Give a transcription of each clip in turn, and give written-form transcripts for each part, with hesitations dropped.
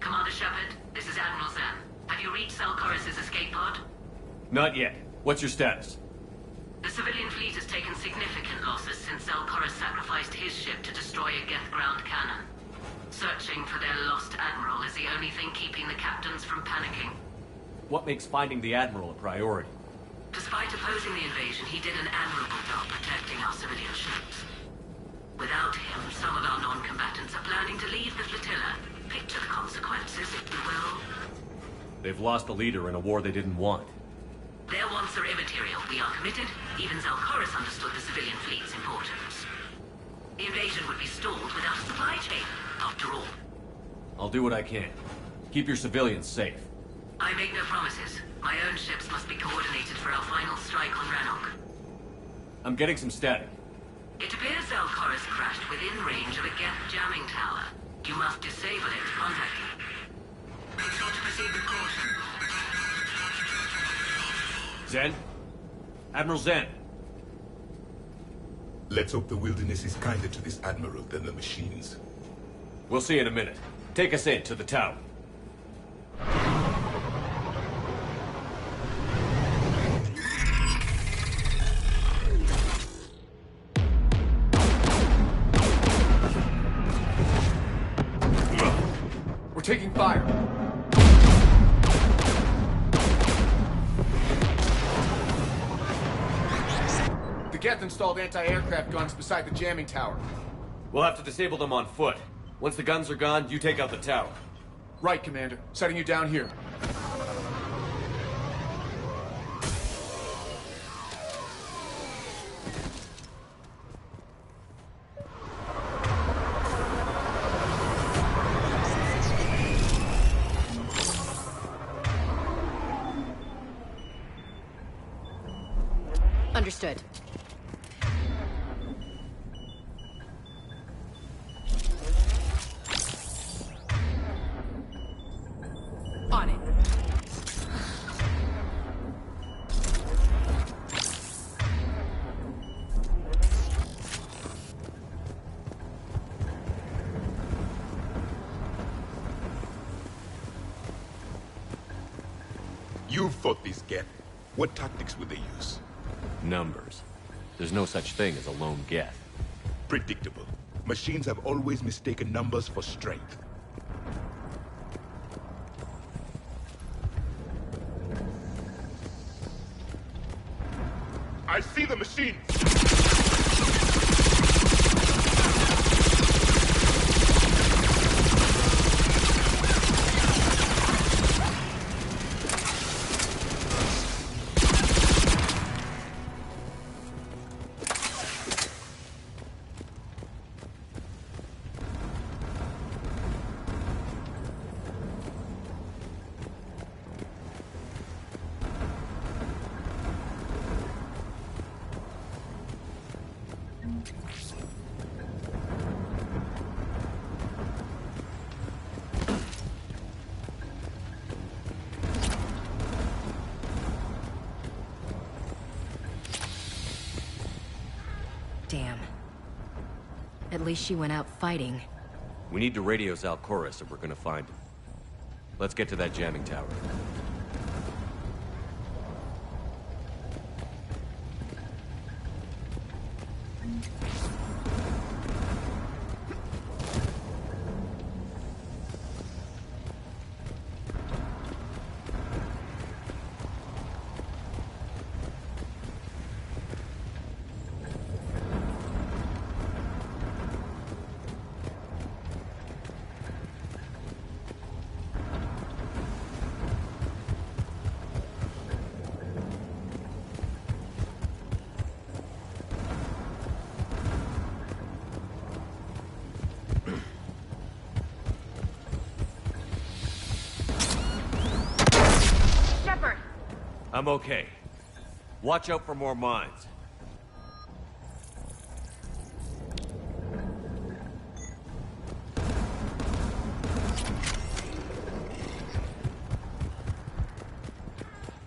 Commander Shepard, this is Admiral Zan. Have you reached Zelkorus' escape pod? Not yet. What's your status? The civilian fleet has taken significant losses since Zelkorus sacrificed his ship to destroy a Geth ground cannon. Searching for their lost admiral is the only thing keeping the captains from panicking. What makes finding the Admiral a priority? Despite opposing the invasion, he did an admirable job protecting our civilian ships. Without him, some of our non-combatants are planning to leave the flotilla. Picture the consequences, if you will. They've lost a leader in a war they didn't want. Their wants are immaterial. We are committed. Even Zelkorus understood the civilian fleet's importance. The invasion would be stalled without a supply chain, after all. I'll do what I can. Keep your civilians safe. I make no promises. My own ships must be coordinated for our final strike on Rannoch. I'm getting some static. It appears Zelkorus crashed within range of a Geth jamming tower. You must disable it to contact him. Make sure to proceed with caution. Zen? Admiral Zen? Let's hope the wilderness is kinder to this Admiral than the machines. We'll see in a minute. Take us in to the tower. We're taking fire. The Geth installed anti-aircraft guns beside the jamming tower. We'll have to disable them on foot. Once the guns are gone, you take out the tower. Right, Commander. Setting you down here. Understood. On it. You've fought these Geth. What tactics would they use? Numbers. There's no such thing as a lone Geth. Predictable. Machines have always mistaken numbers for strength. I see the machine! At least she went out fighting. We need to radio Zalcoris if we're gonna find him. Let's get to that jamming tower. I'm okay. Watch out for more mines.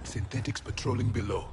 Synthetics patrolling below.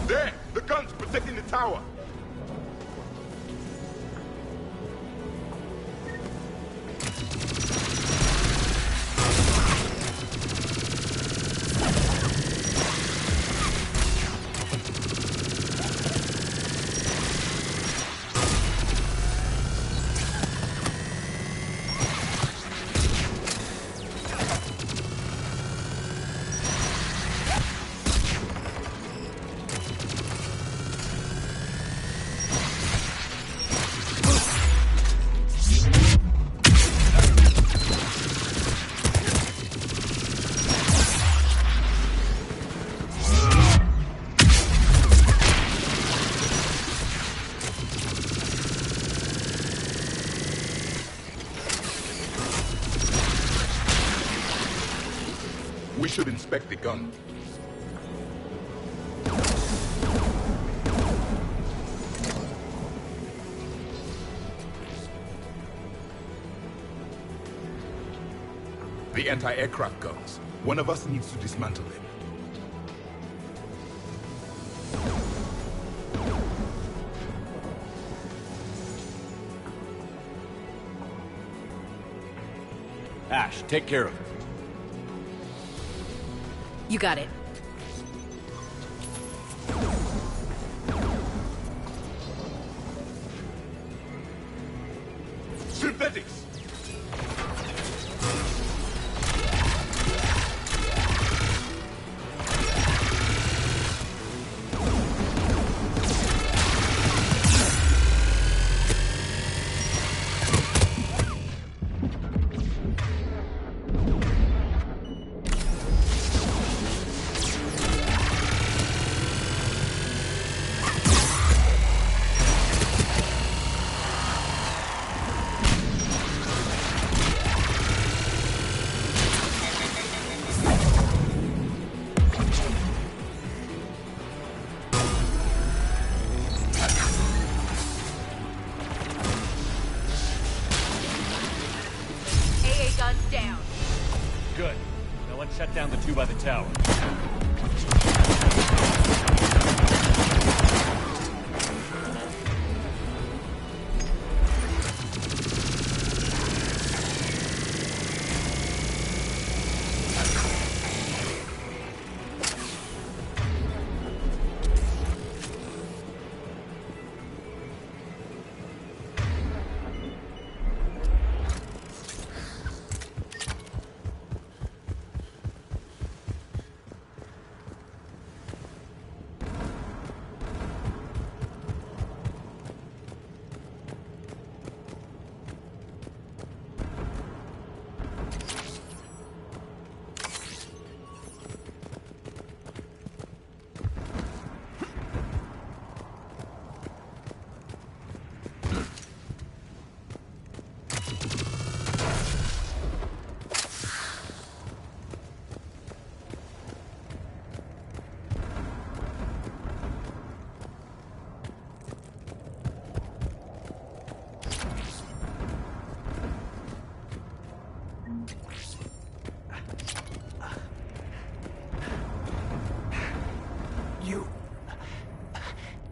There! The guns protecting the tower! We should inspect the gun. The anti-aircraft guns. One of us needs to dismantle them. Ash, take care of it. You got it. Synthetics! Get down the two by the tower.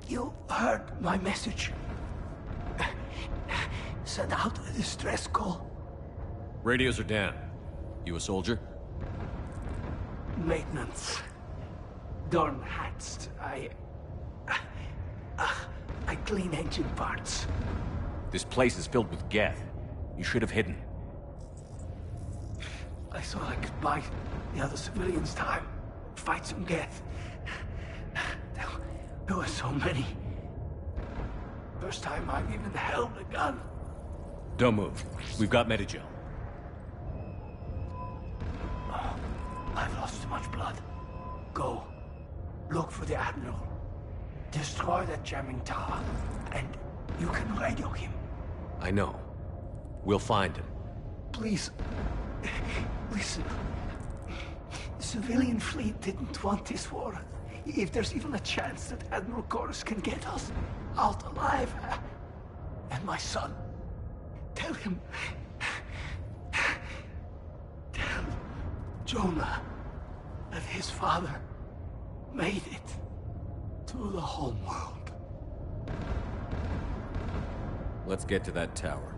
You heard my message. Send out a distress call. Radios are down. You a soldier? Maintenance. Darn hats. I clean engine parts. This place is filled with Geth. You should have hidden. I thought I could buy the other civilians time. Fight some Geth. There were so many. First time I've even held a gun. Don't move. We've got Medigel. Oh, I've lost too much blood. Go. Look for the Admiral. Destroy that jamming tower, and you can radio him. I know. We'll find him. Please, listen. The civilian fleet didn't want this war. If there's even a chance that Admiral Chorus can get us out alive, and my son, tell him, tell Jonah that his father made it to the home world. Let's get to that tower.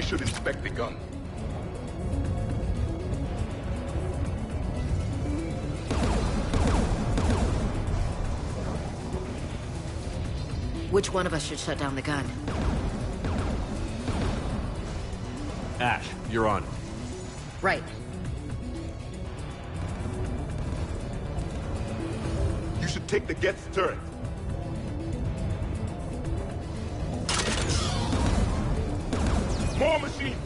Should inspect the gun. Which one of us should shut down the gun? Ash, you're on. Right. You should take the Geth's turret. More machines!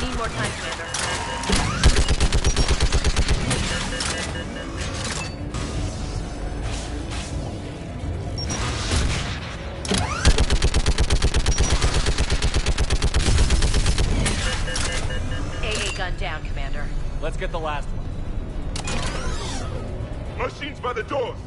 Need more time, Commander. AA gun down, Commander. Let's get the last one. Machines by the doors!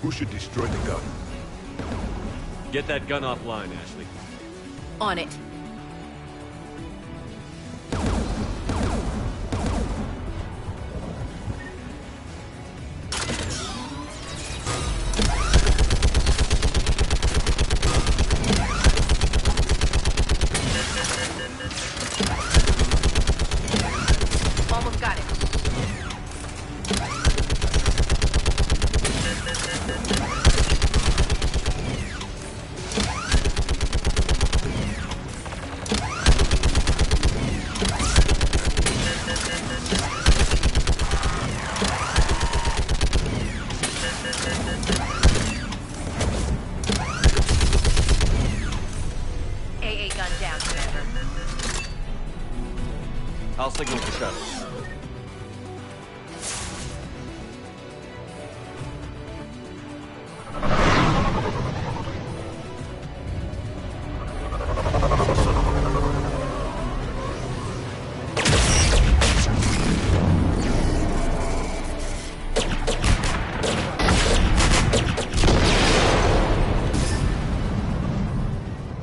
Who should destroy the gun? Get that gun offline, Ashley. On it. Almost got it. AA gun down, Commander. I'll signal for shuttle.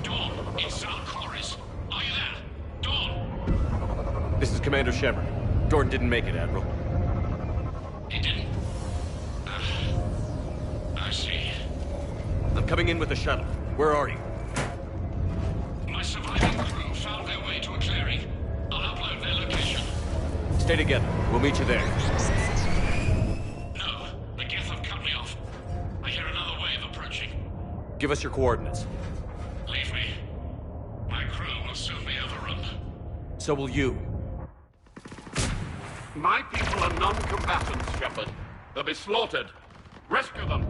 Dawn, it's Sal Corris. Are you there? Dawn! This is Commander Shepard. Jordan didn't make it, Admiral. He didn't? I see. I'm coming in with the shuttle. Where are you? My surviving crew found their way to a clearing. I'll upload their location. Stay together. We'll meet you there. No, the Geth have cut me off. I hear another wave approaching. Give us your coordinates. Leave me. My crew will soon be overrun. So will you. My people are non-combatants, Shepard. They'll be slaughtered. Rescue them!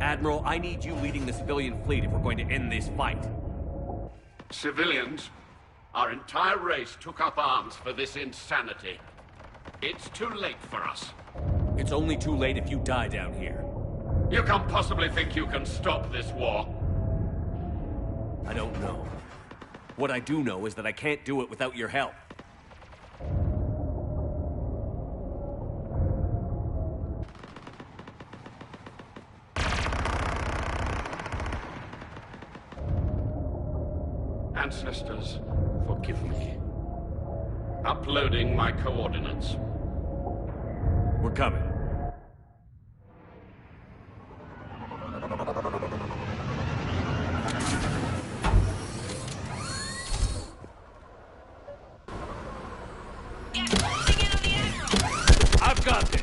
Admiral, I need you leading the civilian fleet if we're going to end this fight. Civilians, our entire race took up arms for this insanity. It's too late for us. It's only too late if you die down here. You can't possibly think you can stop this war. I don't know. What I do know is that I can't do it without your help. ancestors, forgive me. Uploading my coordinates. We're coming. I've got this.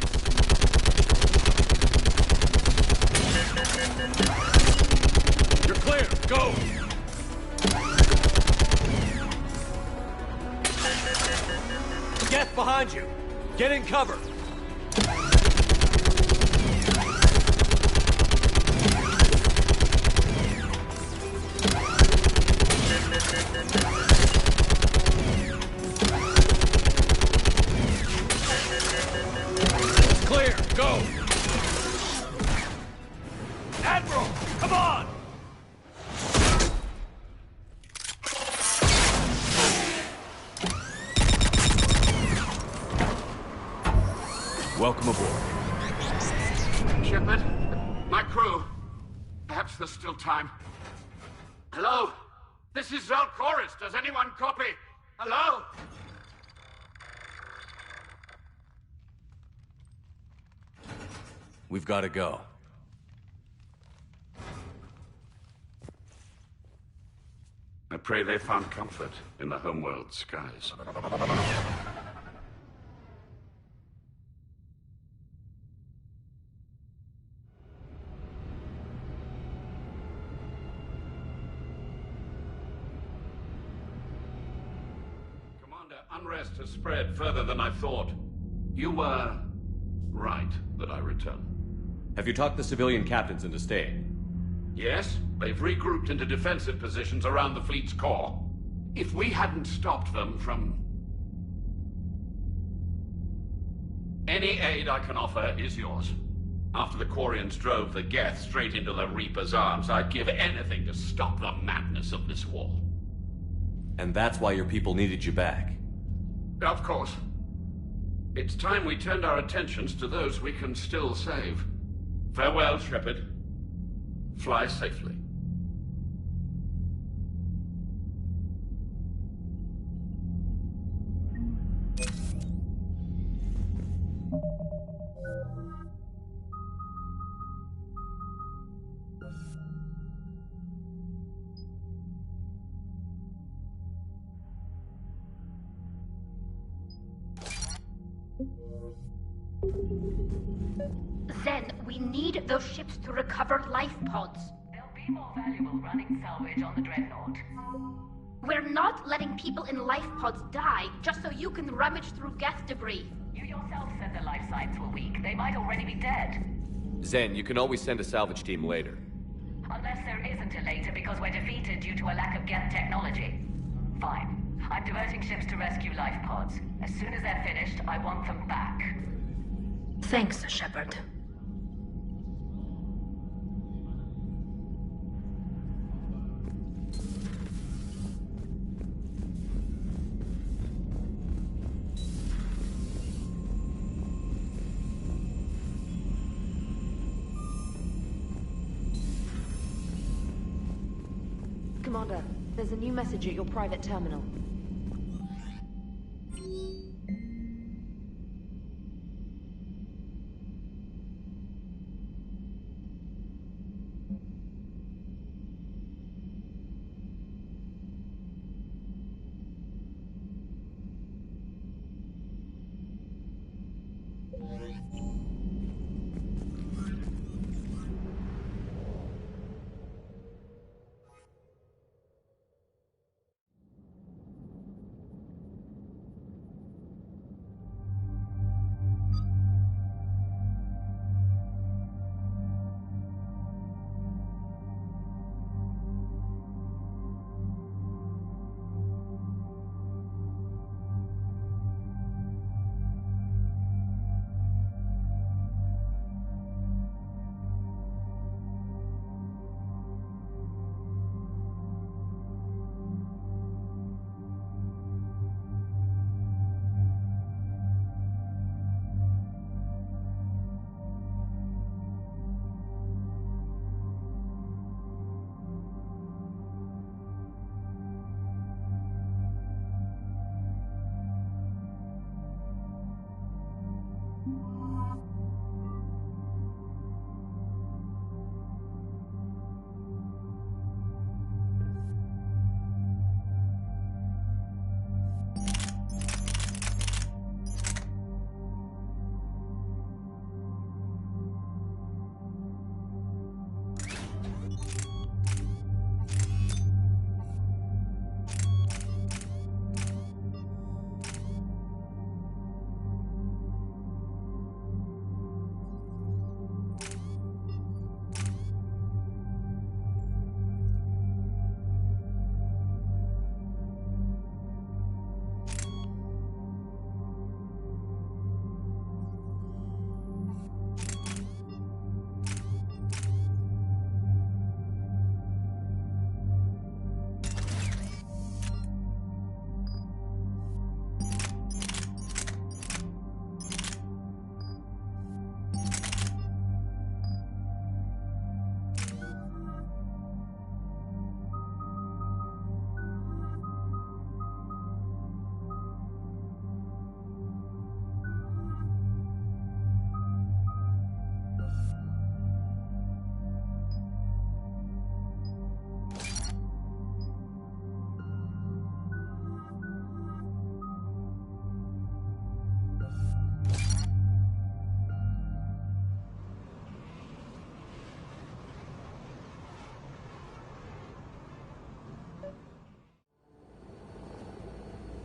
You're clear. Go. Geth behind you. Get in cover. Clear. Go. Admiral, come on. Welcome aboard. Shepard, my crew. Perhaps there's still time. Hello? This is Zalcoris. Does anyone copy? Hello? We've got to go. I pray they found comfort in the homeworld skies. Commander, unrest has spread further than I thought. You were right that I return. Have you talked the civilian captains into staying? Yes, they've regrouped into defensive positions around the fleet's core. If we hadn't stopped them from... Any aid I can offer is yours. After the Quarians drove the Geth straight into the Reaper's arms, I'd give anything to stop the madness of this war. And that's why your people needed you back. Of course. It's time we turned our attentions to those we can still save. Farewell, Shepard. Fly safely. Zen, we need those ships to recover life pods. They'll be more valuable running salvage on the Dreadnought. We're not letting people in life pods die just so you can rummage through Geth debris. You yourself said the life signs were weak. They might already be dead. Zen, you can always send a salvage team later. Unless there isn't a later because we're defeated due to a lack of Geth technology. Fine. I'm diverting ships to rescue life pods. As soon as they're finished, I want them back. Thanks, Shepard. Commander, there's a new message at your private terminal.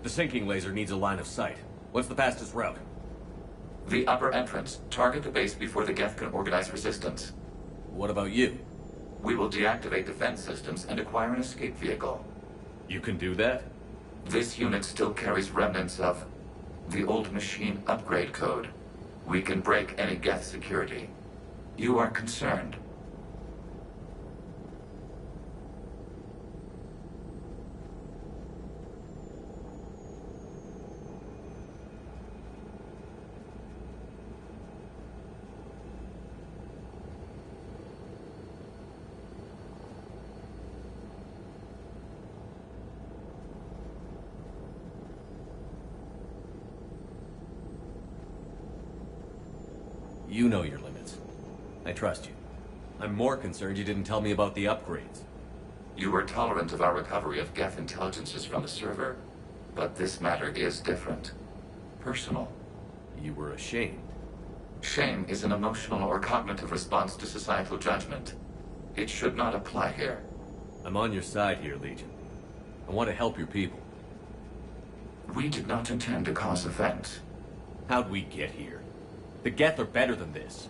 The sinking laser needs a line of sight. What's the fastest route? The upper entrance. Target the base before the Geth can organize resistance. What about you? We will deactivate defense systems and acquire an escape vehicle. You can do that? This unit still carries remnants of the old machine upgrade code. We can break any Geth security. You are concerned. You know your limits. I trust you. I'm more concerned you didn't tell me about the upgrades. You were tolerant of our recovery of Geth intelligences from the server, but this matter is different. Personal. You were ashamed. Shame is an emotional or cognitive response to societal judgment. It should not apply here. I'm on your side here, Legion. I want to help your people. We did not intend to cause offense. How'd we get here? The Geth are better than this.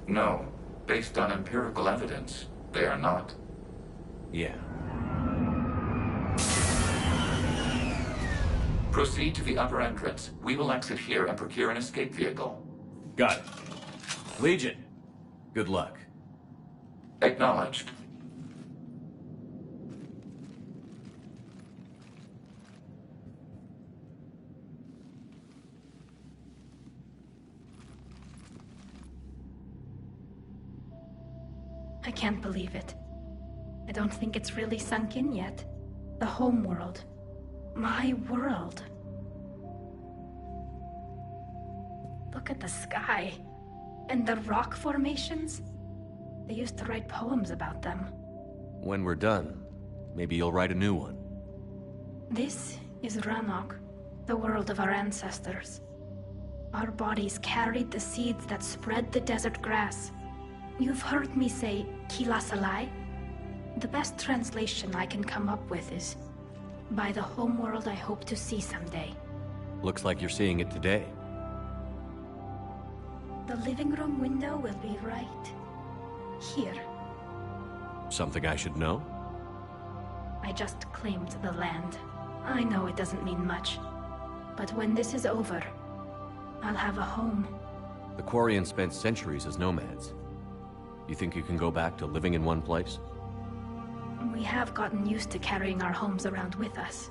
No. Based on empirical evidence, they are not. Yeah. Proceed to the upper entrance. We will exit here and procure an escape vehicle. Got it. Legion, good luck. Acknowledged. I can't believe it. I don't think it's really sunk in yet. The home world. My world. Look at the sky. And the rock formations. They used to write poems about them. When we're done, maybe you'll write a new one. This is Ranok, the world of our ancestors. Our bodies carried the seeds that spread the desert grass. You've heard me say Kilasalai? The best translation I can come up with is, by the homeworld I hope to see someday. Looks like you're seeing it today. The living room window will be right here. Something I should know? I just claimed the land. I know it doesn't mean much. But when this is over, I'll have a home. The Quarians spent centuries as nomads. You think you can go back to living in one place? We have gotten used to carrying our homes around with us.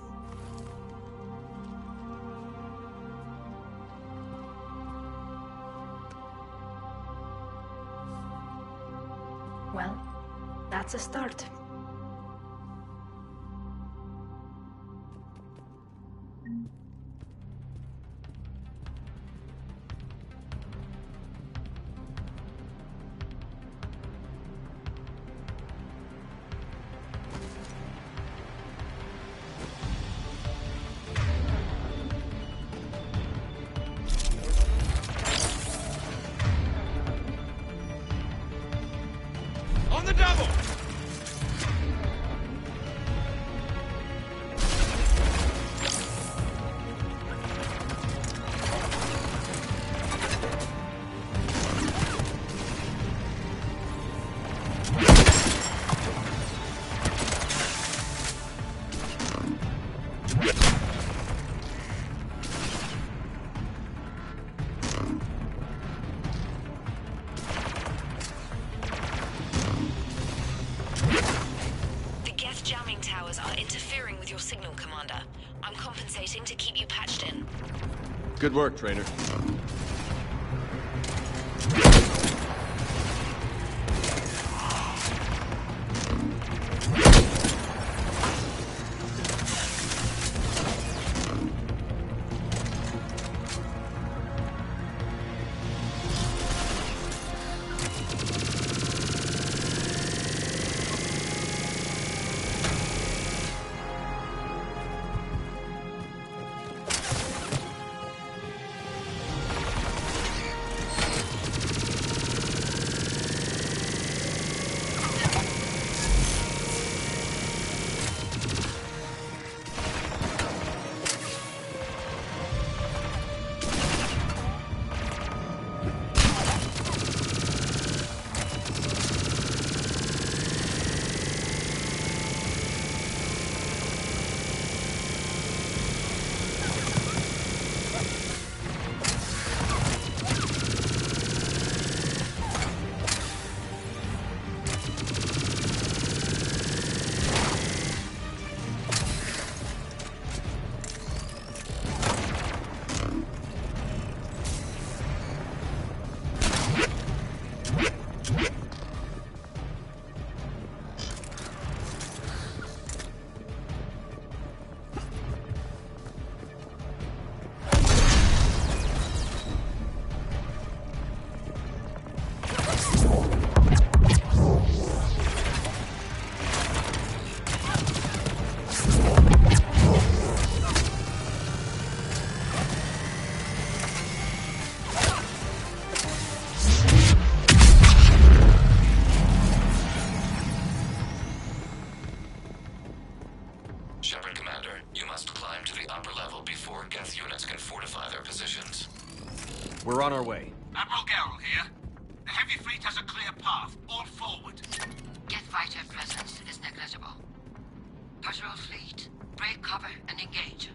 Well, that's a start. On the double! Good work, Trainer. before Geth units can fortify their positions. We're on our way. Admiral Garrel here. The heavy fleet has a clear path. All forward. Geth fighter presence is negligible. Patrol fleet, break cover and engage.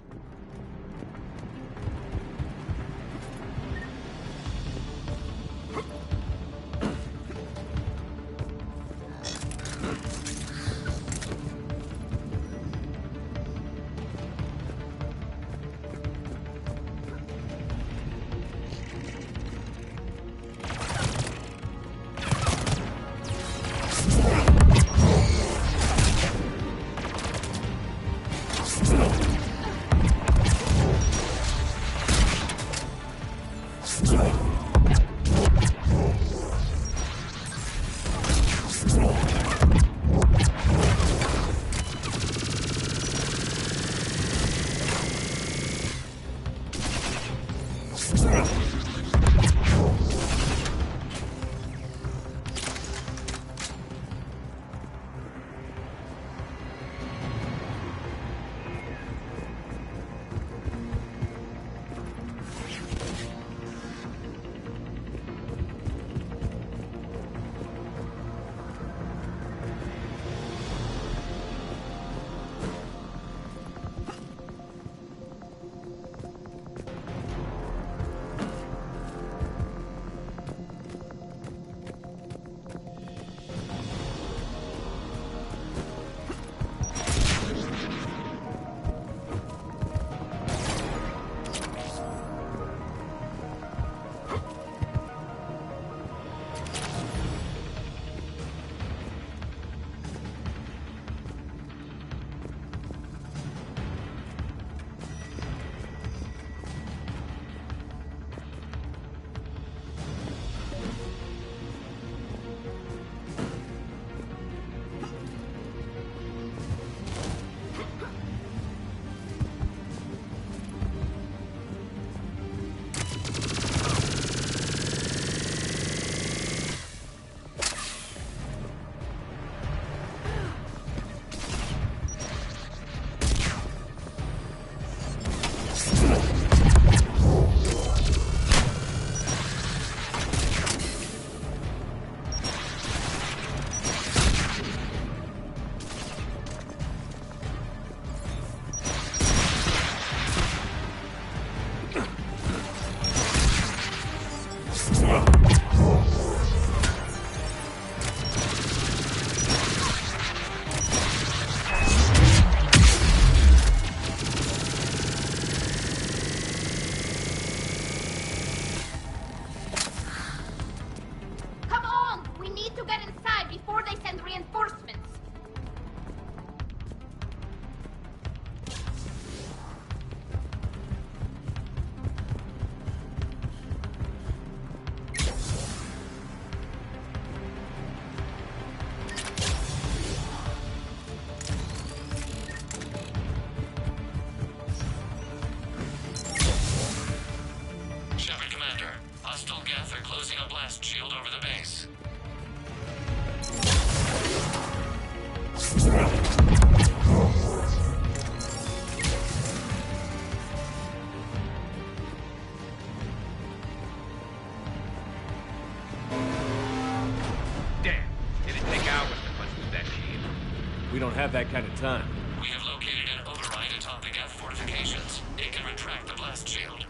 We don't have that kind of time. We have located an override atop the Geth fortifications. It can retract the blast shield.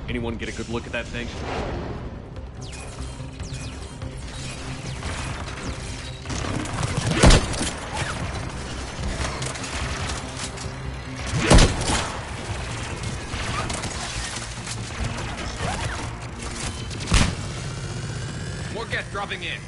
Anyone get a good look at that thing? More Geth dropping in.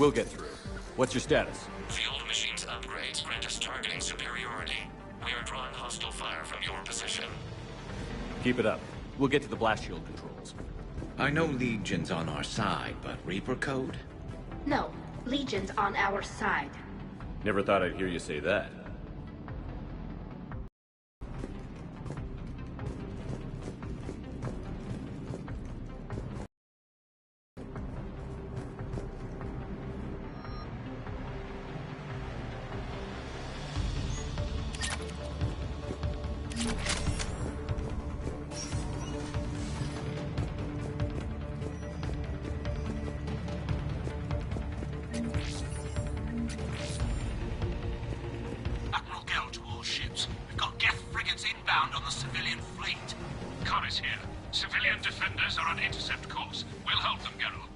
We'll get through. What's your status? The old machine's upgrades grant us targeting superiority. We are drawing hostile fire from your position. Keep it up. We'll get to the blast shield controls. I know Legion's on our side, but Reaper Code? No, Legion's on our side. Never thought I'd hear you say that. Admiral Gell to all ships. We've got Geth frigates inbound on the civilian fleet. Corus here. Civilian defenders are on intercept course. We'll hold them, Geralt.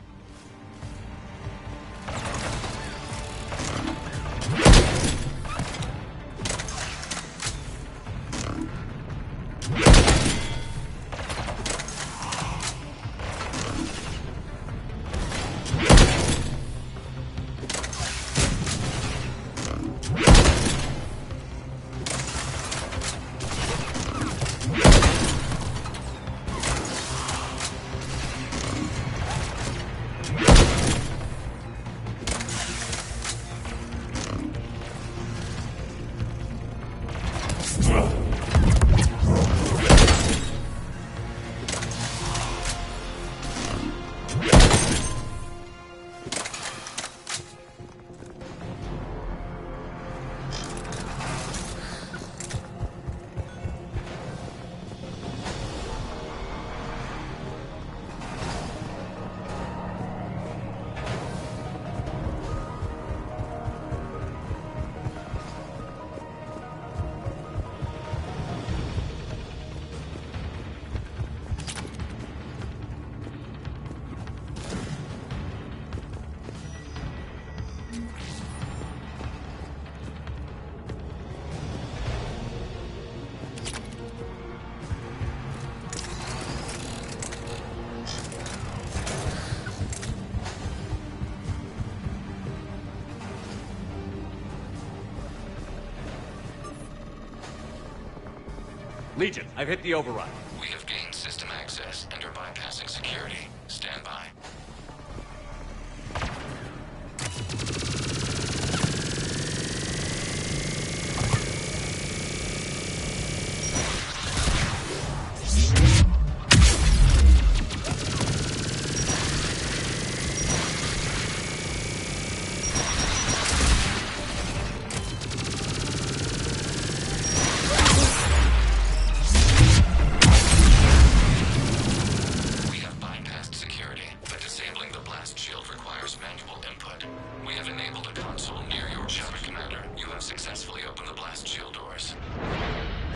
Legion, I've hit the override. We have gained system access and are bypassing security. Stand by.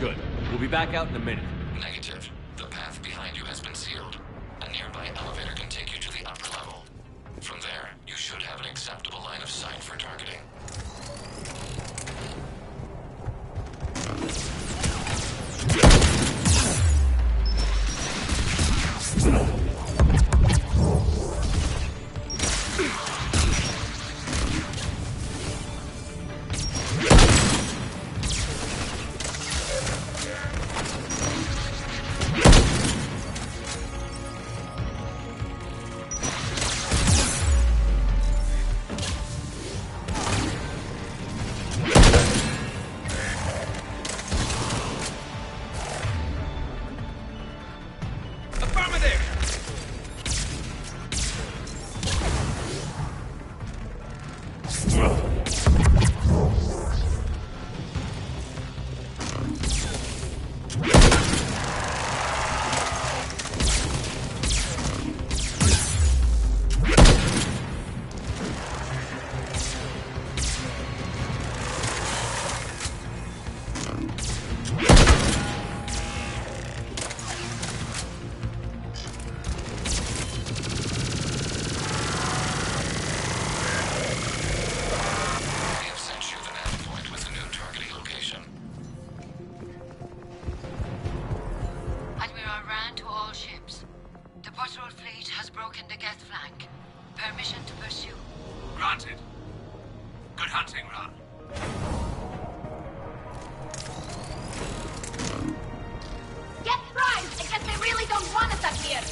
Good. We'll be back out in a minute. Negative. The path behind you has been sealed. A nearby elevator can take you to the upper level. From there, you should have an acceptable line of sight for targeting. Good hunting, Ron. Get fried! I guess they really don't want us up here!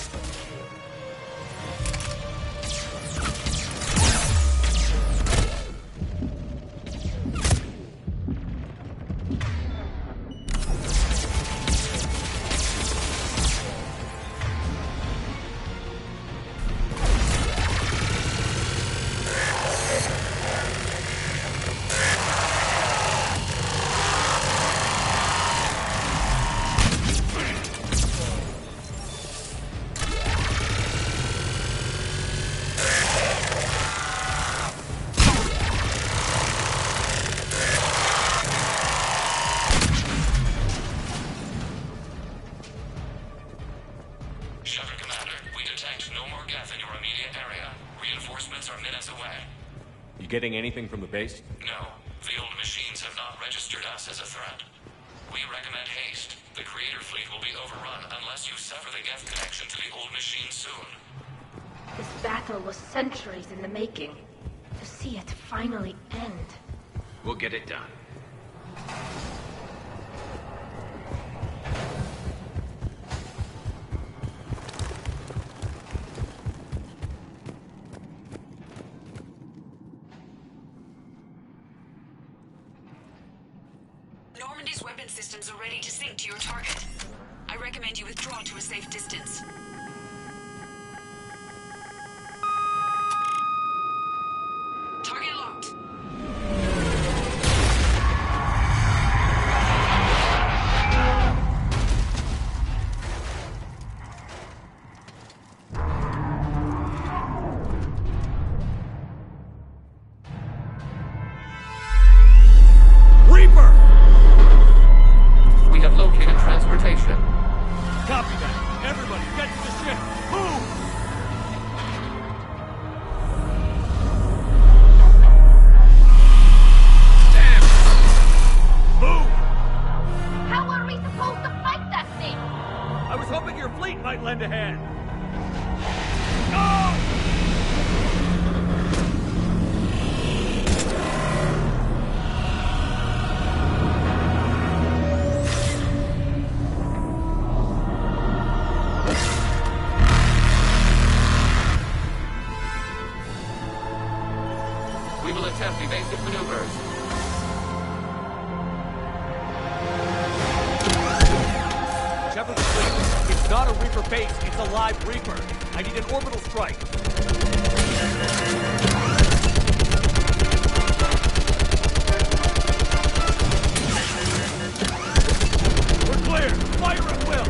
Getting anything from the base? No. The old machines have not registered us as a threat. We recommend haste. The Creator fleet will be overrun unless you sever the Geth connection to the old machine soon. This battle was centuries in the making. To see it finally end. We'll get it done. Normandy's weapon systems are ready to sync to your target. I recommend you withdraw to a safe distance. Target locked. Reaper! We have located transportation. Copy that. Everybody, get to the ship. Move! Damn! Move! How are we supposed to fight that thing? I was hoping your fleet might lend a hand. We will attempt evasive maneuvers. Shepard, please. It's not a Reaper base, it's a live Reaper. I need an orbital strike. We're clear. Fire at will.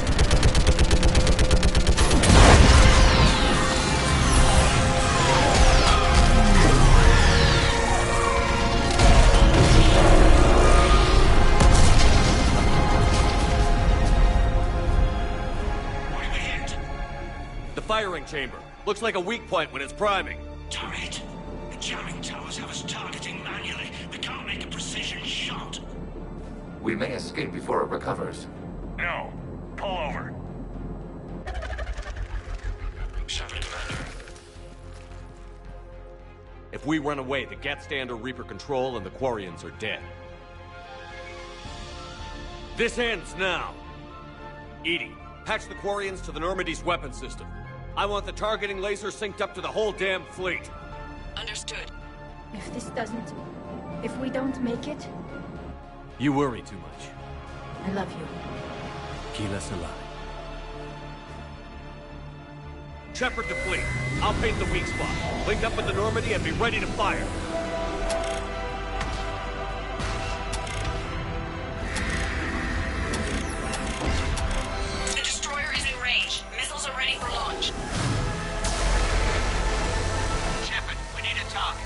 Firing chamber. Looks like a weak point when it's priming. Damn it! The jamming towers have us targeting manually. We can't make a precision shot. We may escape before it recovers. No. Pull over. Shepard, Commander. If we run away, the Geth stand under Reaper control and the Quarians are dead. This ends now. EDI, patch the Quarians to the Normandy's weapon system. I want the targeting laser synced up to the whole damn fleet. Understood. If we don't make it, You worry too much. I love you. Keep alive. Shepard to fleet. I'll paint the weak spot. Link up with the Normandy and be ready to fire. The destroyer is in range. Missiles are ready for launch. Shepard, we need a target.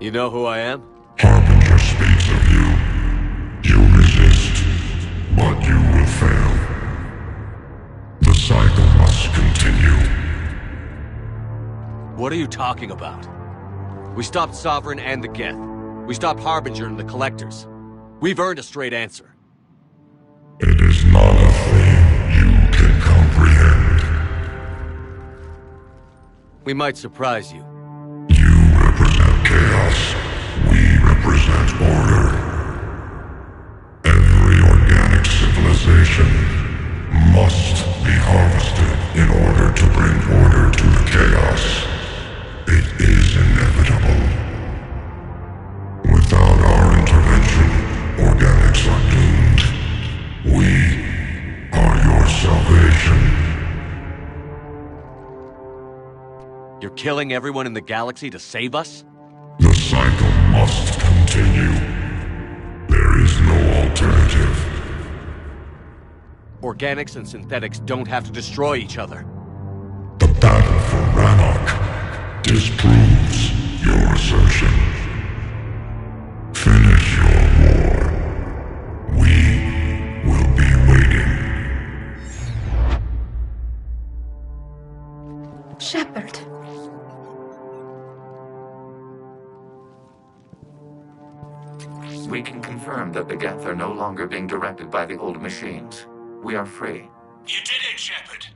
You know who I am? Harbinger speaks of you. You resist, but you will fail. The cycle must continue. What are you talking about? We stopped Sovereign and the Geth. We stopped Harbinger and the Collectors. We've earned a straight answer. It is not a thing you can comprehend. We might surprise you. You represent chaos. We represent order. Every organic civilization must be harvested in order to bring order to the chaos. It is inevitable. Without our intervention, organics are doomed. We are your salvation. You're killing everyone in the galaxy to save us? The cycle must continue. There is no alternative. Organics and synthetics don't have to destroy each other. The battle for Rannoch disproves your assertion. Finish your war. We will be waiting. Shepard. We can confirm that the Geth are no longer being directed by the old machines. We are free. You did it, Shepard.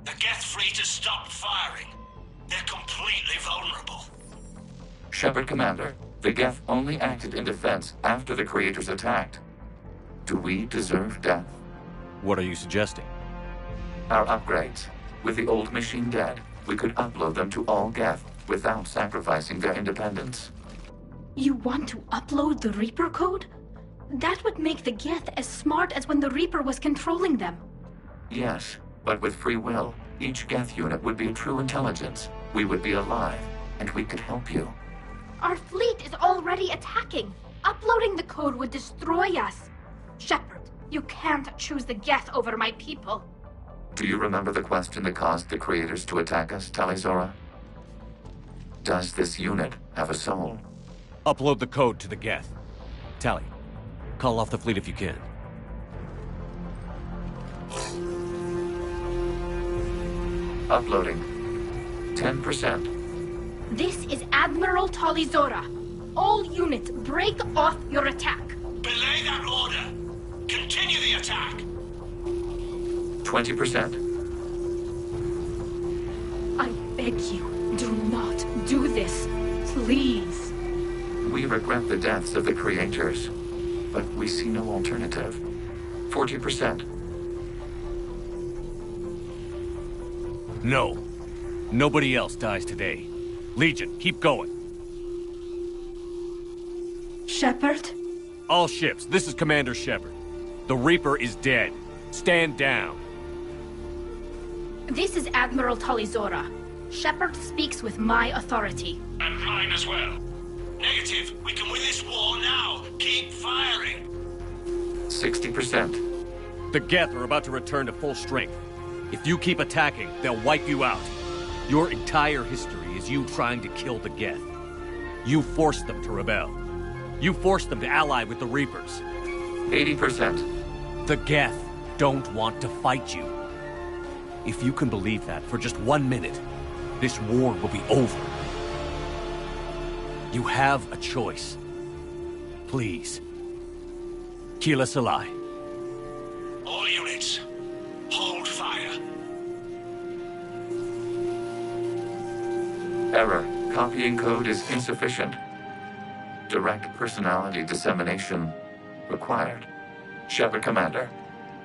The Geth fleet has stopped firing. They're completely vulnerable. Shepard Commander, the Geth only acted in defense after the Creators attacked. Do we deserve death? What are you suggesting? Our upgrades. With the old machine dead, we could upload them to all Geth without sacrificing their independence. You want to upload the Reaper code? That would make the Geth as smart as when the Reaper was controlling them. Yes, but with free will, each Geth unit would be a true intelligence. We would be alive, and we could help you. Our fleet is already attacking. Uploading the code would destroy us. Shepard, you can't choose the Geth over my people. Do you remember the question that caused the Creators to attack us, Tali'Zorah? Does this unit have a soul? Upload the code to the Geth. Tali, call off the fleet if you can. Uploading. 10%. This is Admiral Tali'Zorah. All units, break off your attack. Belay that order. Continue the attack. 20%. I beg you, do not do this. Please. We regret the deaths of the Creators, but we see no alternative. 40%. No. Nobody else dies today. Legion, keep going. Shepard? All ships, this is Commander Shepard. The Reaper is dead. Stand down. This is Admiral Tali'Zorah. Shepard speaks with my authority. And mine as well. Negative. We can win this war now. Keep firing. 60%. The Geth are about to return to full strength. If you keep attacking, they'll wipe you out. Your entire history is you trying to kill the Geth. You forced them to rebel. You forced them to ally with the Reapers. 80%. The Geth don't want to fight you. If you can believe that for just 1 minute, this war will be over. You have a choice. Please. Keelah Se'lai. All units, hold fire. Error. Copying code is insufficient. Direct personality dissemination required. Shepard Commander,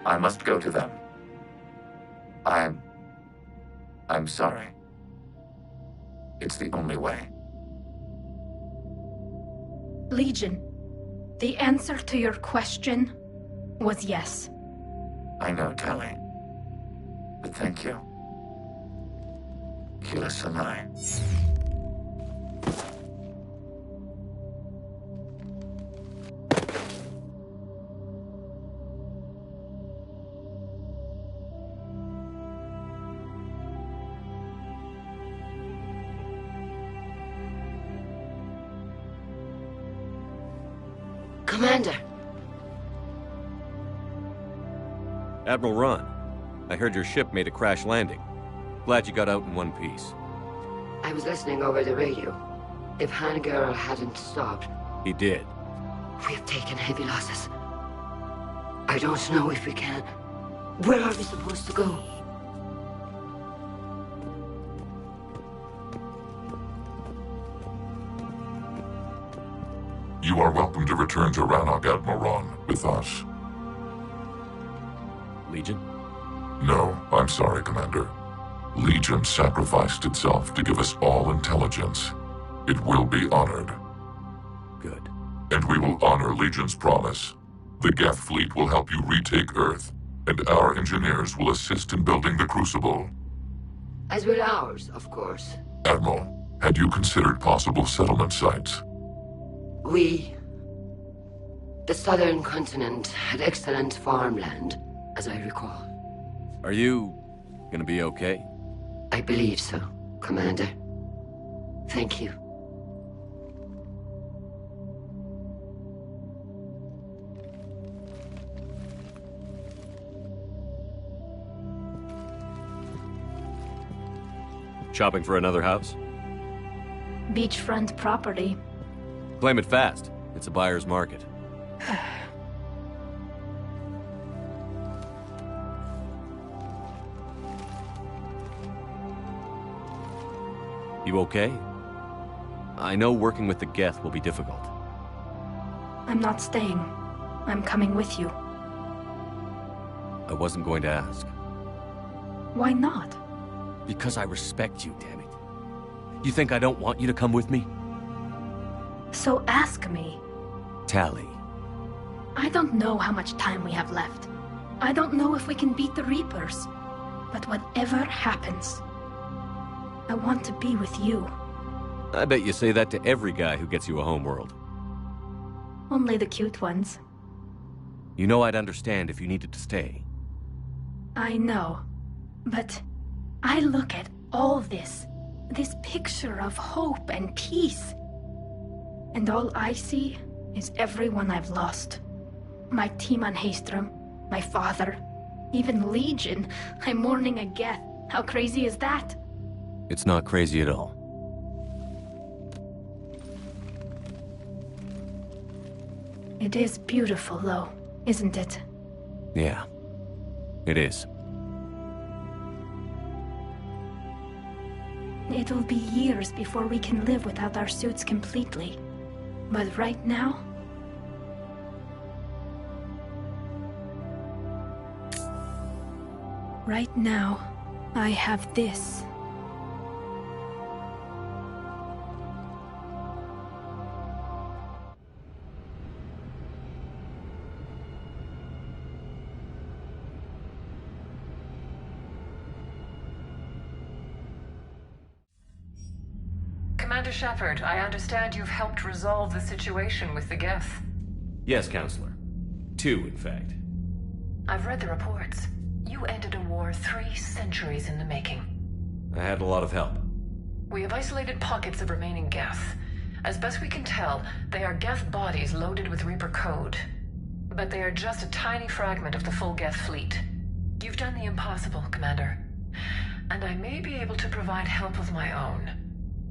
I must go to them. I'm sorry. It's the only way. Legion, the answer to your question was yes. I know, Tali. But thank you. Keelah Se'lai. Commander. Admiral Ron, I heard your ship made a crash landing. Glad you got out in one piece. I was listening over the radio. If Hangara hadn't stopped... He did. We have taken heavy losses. I don't know if we can. Where are we supposed to go? You are welcome to return to Rannoch, Admiral Ron, with us. Legion? No, I'm sorry, Commander. Legion sacrificed itself to give us all intelligence. It will be honored. Good. And we will honor Legion's promise. The Geth fleet will help you retake Earth, and our engineers will assist in building the Crucible. As will ours, of course. Admiral, had you considered possible settlement sites? The southern continent had excellent farmland, as I recall. Are you gonna be okay? I believe so, Commander. Thank you. Shopping for another house? Beachfront property. Claim it fast. It's a buyer's market. You okay? I know working with the Geth will be difficult. I'm not staying. I'm coming with you. I wasn't going to ask. Why not? Because I respect you, damn it. You think I don't want you to come with me? So ask me. Tali. I don't know how much time we have left. I don't know if we can beat the Reapers. But whatever happens, I want to be with you. I bet you say that to every guy who gets you a homeworld. Only the cute ones. You know I'd understand if you needed to stay. I know. But I look at all this picture of hope and peace. And all I see is everyone I've lost. My team on Haestrom, my father, even Legion. I'm mourning a Geth. How crazy is that? It's not crazy at all. It is beautiful, though, isn't it? Yeah, it is. It'll be years before we can live without our suits completely. But right now... Right now, I have this. Commander Shepard, I understand you've helped resolve the situation with the Geth. Yes, Counselor. 2, in fact. I've read the reports. You ended a war 3 centuries in the making. I had a lot of help. We have isolated pockets of remaining Geth. As best we can tell, they are Geth bodies loaded with Reaper code. But they are just a tiny fragment of the full Geth fleet. You've done the impossible, Commander. And I may be able to provide help of my own.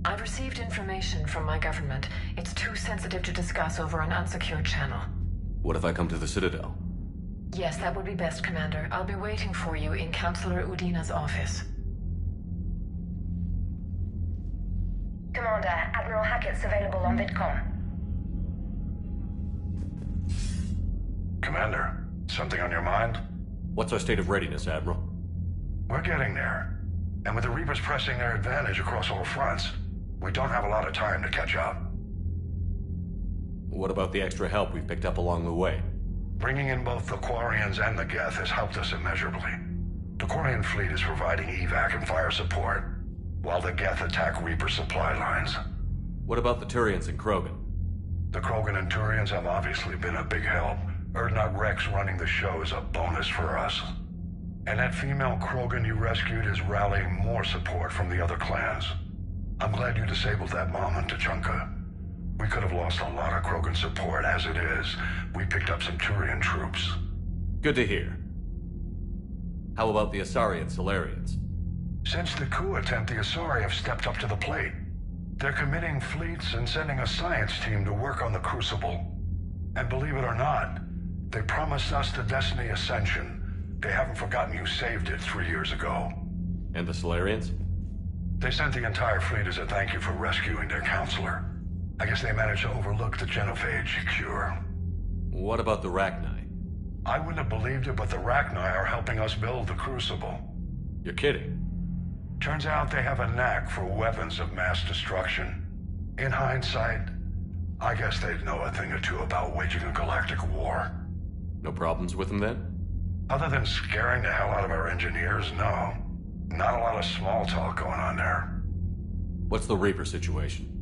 I've received information from my government. It's too sensitive to discuss over an unsecured channel. What if I come to the Citadel? Yes, that would be best, Commander. I'll be waiting for you in Counselor Udina's office. Commander, Admiral Hackett's available on VidCom. Commander, something on your mind? What's our state of readiness, Admiral? We're getting there. And with the Reapers pressing their advantage across all fronts, we don't have a lot of time to catch up. What about the extra help we've picked up along the way? Bringing in both the Quarians and the Geth has helped us immeasurably. The Quarian fleet is providing evac and fire support, while the Geth attack Reaper supply lines. What about the Turians and Krogan? The Krogan and Turians have obviously been a big help. Urdnot Rex running the show is a bonus for us. And that female Krogan you rescued is rallying more support from the other clans. I'm glad you disabled that mom in Tuchanka. We could have lost a lot of Krogan support. As it is, we picked up some Turian troops. Good to hear. How about the Asari and Solarians? Since the coup attempt, the Asari have stepped up to the plate. They're committing fleets and sending a science team to work on the Crucible. And believe it or not, they promised us the Destiny Ascension. They haven't forgotten you saved it 3 years ago. And the Solarians? They sent the entire fleet as a thank you for rescuing their counselor. I guess they managed to overlook the genophage cure. What about the Rachni? I wouldn't have believed it, but the Rachni are helping us build the Crucible. You're kidding. Turns out they have a knack for weapons of mass destruction. In hindsight, I guess they'd know a thing or two about waging a galactic war. No problems with them then? Other than scaring the hell out of our engineers, no. Not a lot of small talk going on there. What's the Reaper situation?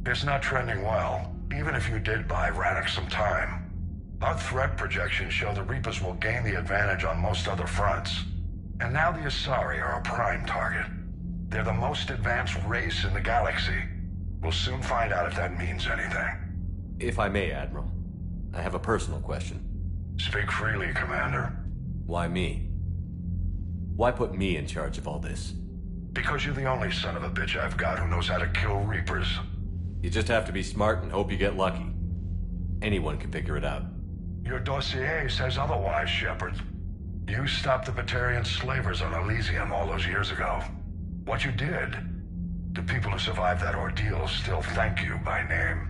It's not trending well, even if you did buy Rannoch some time. Our threat projections show the Reapers will gain the advantage on most other fronts. And now the Asari are a prime target. They're the most advanced race in the galaxy. We'll soon find out if that means anything. If I may, Admiral, I have a personal question. Speak freely, Commander. Why me? Why put me in charge of all this? Because you're the only son of a bitch I've got who knows how to kill Reapers. You just have to be smart and hope you get lucky. Anyone can figure it out. Your dossier says otherwise, Shepard. You stopped the Batarian slavers on Elysium all those years ago. What you did, the people who survived that ordeal still thank you by name.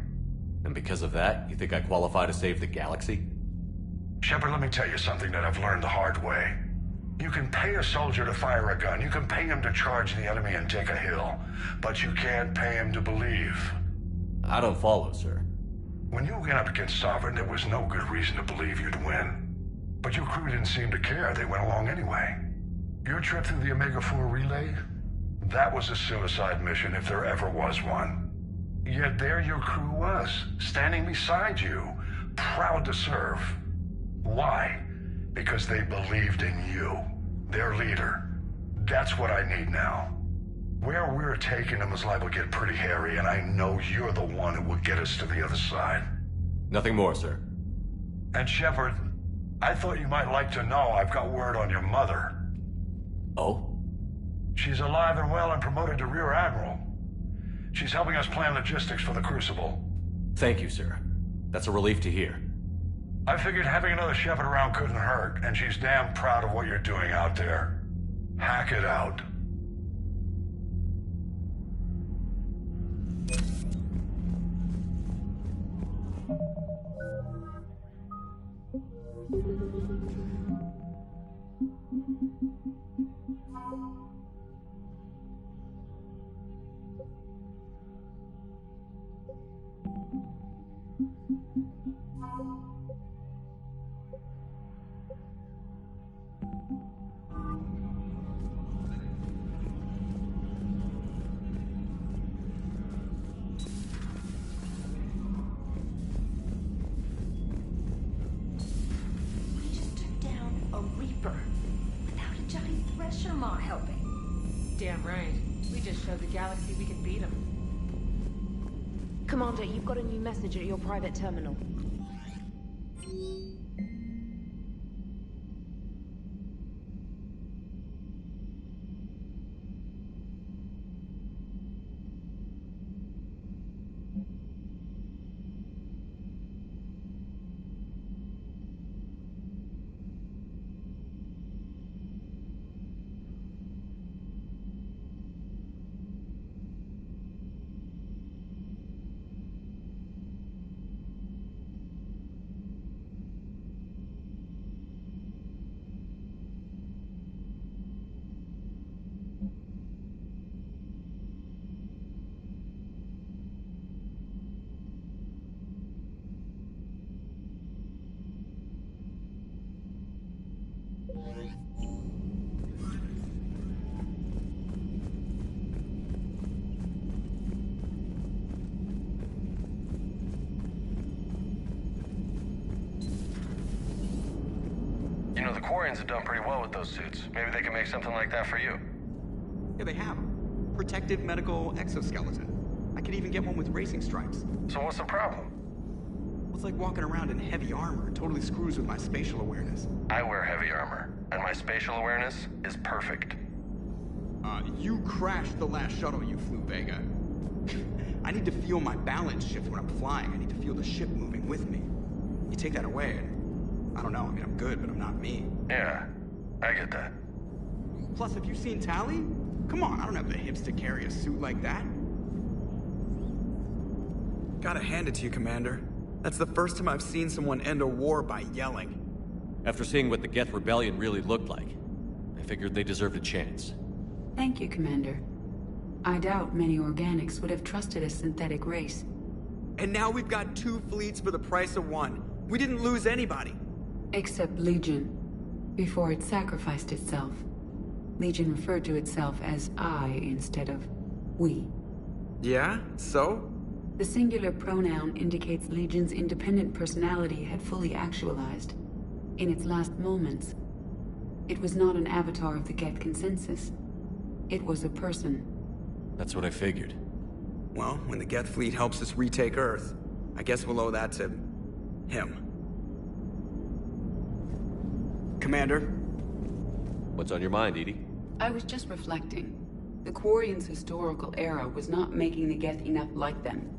And because of that, you think I qualify to save the galaxy? Shepard, let me tell you something that I've learned the hard way. You can pay a soldier to fire a gun, you can pay him to charge the enemy and take a hill, but you can't pay him to believe. I don't follow, sir. When you went up against Sovereign, there was no good reason to believe you'd win. But your crew didn't seem to care. They went along anyway. Your trip through the Omega-4 relay? That was a suicide mission if there ever was one. Yet there your crew was, standing beside you, proud to serve. Why? Because they believed in you, their leader. That's what I need now. Where we're taking them is liable to get pretty hairy, and I know you're the one who will get us to the other side. Nothing more, sir. And Shepard, I thought you might like to know I've got word on your mother. Oh? She's alive and well and promoted to Rear Admiral. She's helping us plan logistics for the Crucible. Thank you, sir. That's a relief to hear. I figured having another Shepard around couldn't hurt, and she's damn proud of what you're doing out there. Hack it out. Damn right. We just showed the galaxy we can beat them. Commander, you've got a new message at your private terminal. You know, the Quarians have done pretty well with those suits. Maybe they can make something like that for you. Yeah, they have. Protective medical exoskeleton. I could even get one with racing stripes. So what's the problem? It's like walking around in heavy armor. It totally screws with my spatial awareness. I wear heavy armor, and my spatial awareness is perfect. You crashed the last shuttle you flew, Vega. I need to feel my balance shift when I'm flying. I need to feel the ship moving with me. You take that away, and I don't know. I mean, I'm good, but I'm not me. Yeah, I get that. Plus, have you seen Tali? Come on, I don't have the hips to carry a suit like that. Gotta hand it to you, Commander. That's the first time I've seen someone end a war by yelling. After seeing what the Geth Rebellion really looked like, I figured they deserved a chance. Thank you, Commander. I doubt many organics would have trusted a synthetic race. And now we've got 2 fleets for the price of 1. We didn't lose anybody. Except Legion, before it sacrificed itself. Legion referred to itself as I instead of we. Yeah? So? The singular pronoun indicates Legion's independent personality had fully actualized. In its last moments, it was not an avatar of the Geth consensus. It was a person. That's what I figured. Well, when the Geth fleet helps us retake Earth, I guess we'll owe that to him. Commander? What's on your mind, EDI? I was just reflecting. The Quarians' historical era was not making the Geth enough like them.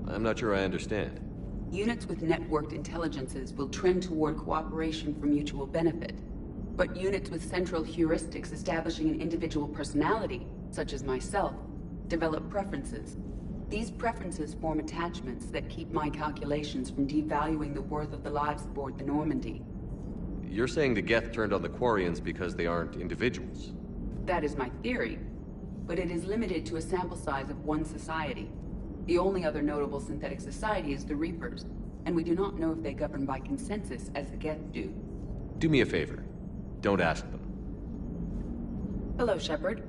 I'm not sure I understand. Units with networked intelligences will trend toward cooperation for mutual benefit. But units with central heuristics establishing an individual personality, such as myself, develop preferences. These preferences form attachments that keep my calculations from devaluing the worth of the lives aboard the Normandy. You're saying the Geth turned on the Quarians because they aren't individuals? That is my theory, but it is limited to a sample size of one society. The only other notable synthetic society is the Reapers, and we do not know if they govern by consensus as the Geth do. Do me a favor. Don't ask them. Hello, Shepard.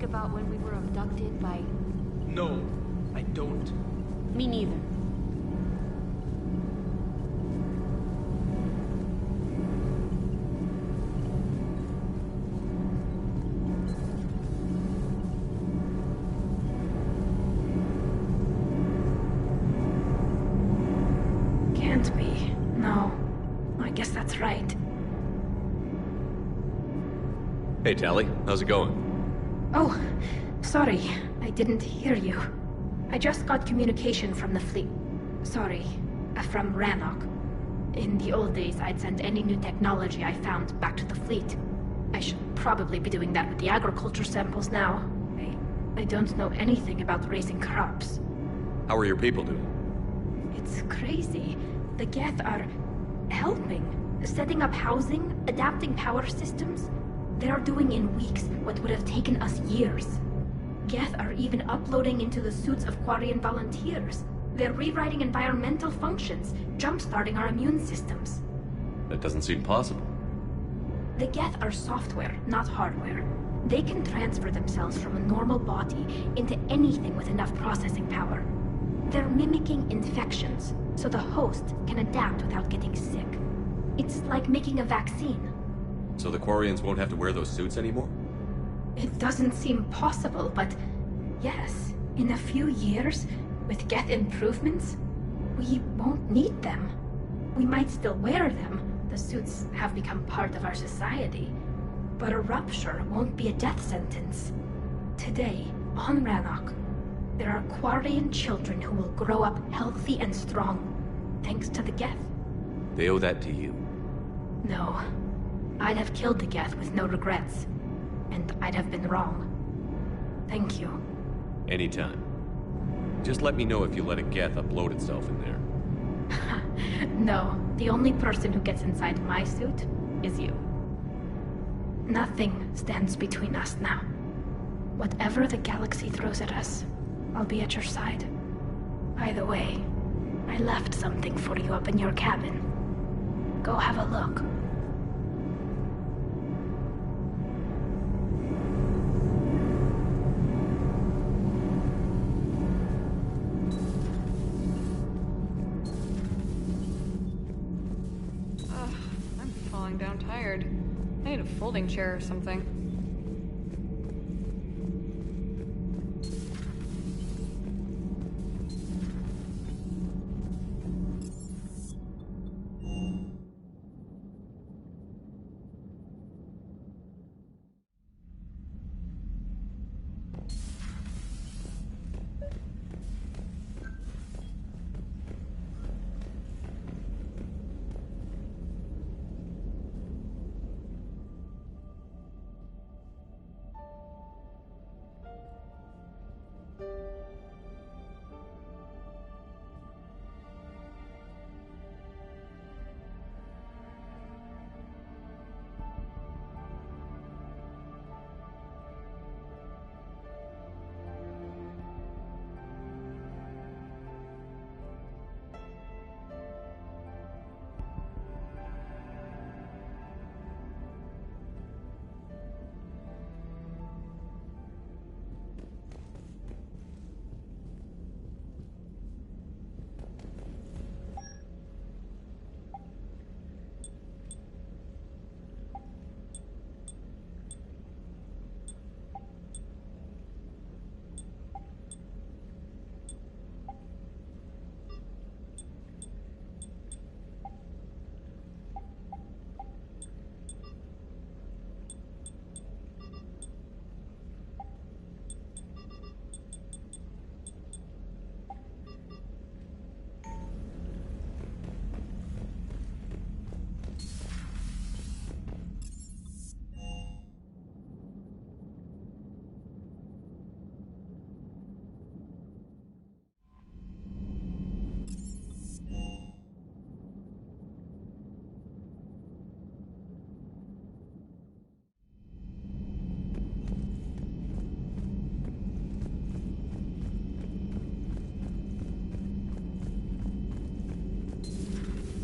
About when we were abducted by... No, I don't. Me neither. Can't be. No. I guess that's right. Hey, Tali. How's it going? Oh, sorry. I didn't hear you. I just got communication from the fleet. Sorry. From Rannoch. In the old days, I'd send any new technology I found back to the fleet. I should probably be doing that with the agriculture samples now. I don't know anything about raising crops. How are your people doing? It's crazy. The Geth are helping. Setting up housing, adapting power systems. They are doing in weeks what would have taken us years. Geth are even uploading into the suits of Quarian volunteers. They're rewriting environmental functions, jump-starting our immune systems. That doesn't seem possible. The Geth are software, not hardware. They can transfer themselves from a normal body into anything with enough processing power. They're mimicking infections, so the host can adapt without getting sick. It's like making a vaccine. So the Quarians won't have to wear those suits anymore? It doesn't seem possible, but yes, in a few years, with Geth improvements, we won't need them. We might still wear them. The suits have become part of our society. But a rupture won't be a death sentence. Today, on Rannoch, there are Quarian children who will grow up healthy and strong, thanks to the Geth. They owe that to you. No. I'd have killed the Geth with no regrets. And I'd have been wrong. Thank you. Anytime. Just let me know if you let a Geth upload itself in there. No, the only person who gets inside my suit is you. Nothing stands between us now. Whatever the galaxy throws at us, I'll be at your side. Either way, I left something for you up in your cabin. Go have a look. I'm falling down tired. I need a folding chair or something.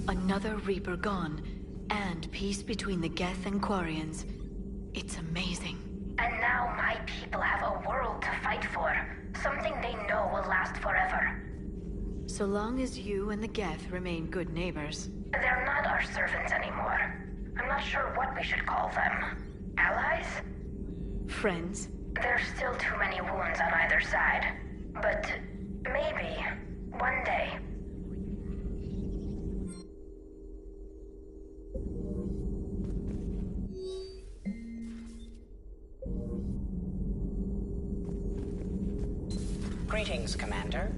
Another Reaper gone, and peace between the Geth and Quarians. It's amazing. And now my people have a world to fight for. Something they know will last forever. So long as you and the Geth remain good neighbors. They're not our servants anymore. I'm not sure what we should call them. Allies? Friends? There's still too many wounds on either side. But maybe, one day. Greetings, Commander.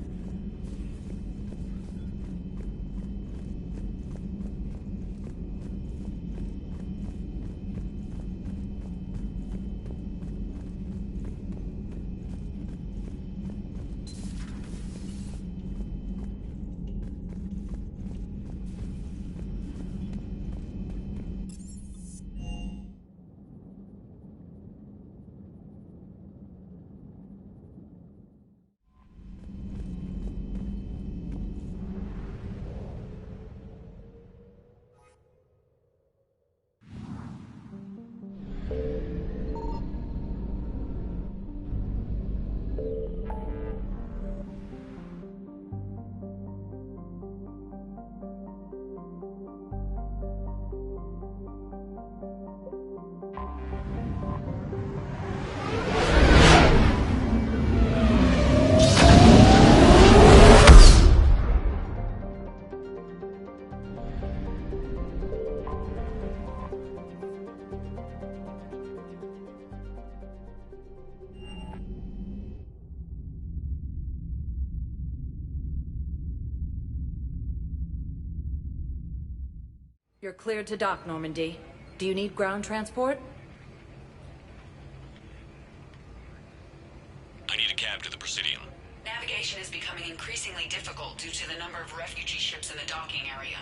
You're cleared to dock, Normandy. Do you need ground transport? I need a cab to the Presidium. Navigation is becoming increasingly difficult due to the number of refugee ships in the docking area.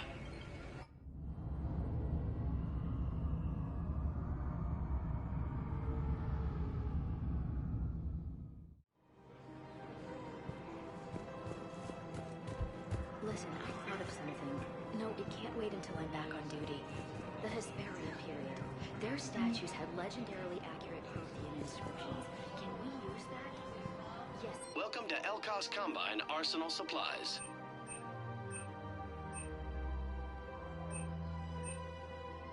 wait until I'm back on duty. The Hesperia period. Their statues had legendarily accurate Prothean inscriptions. Can we use that? Yes. Welcome to Elkos Combine Arsenal Supplies.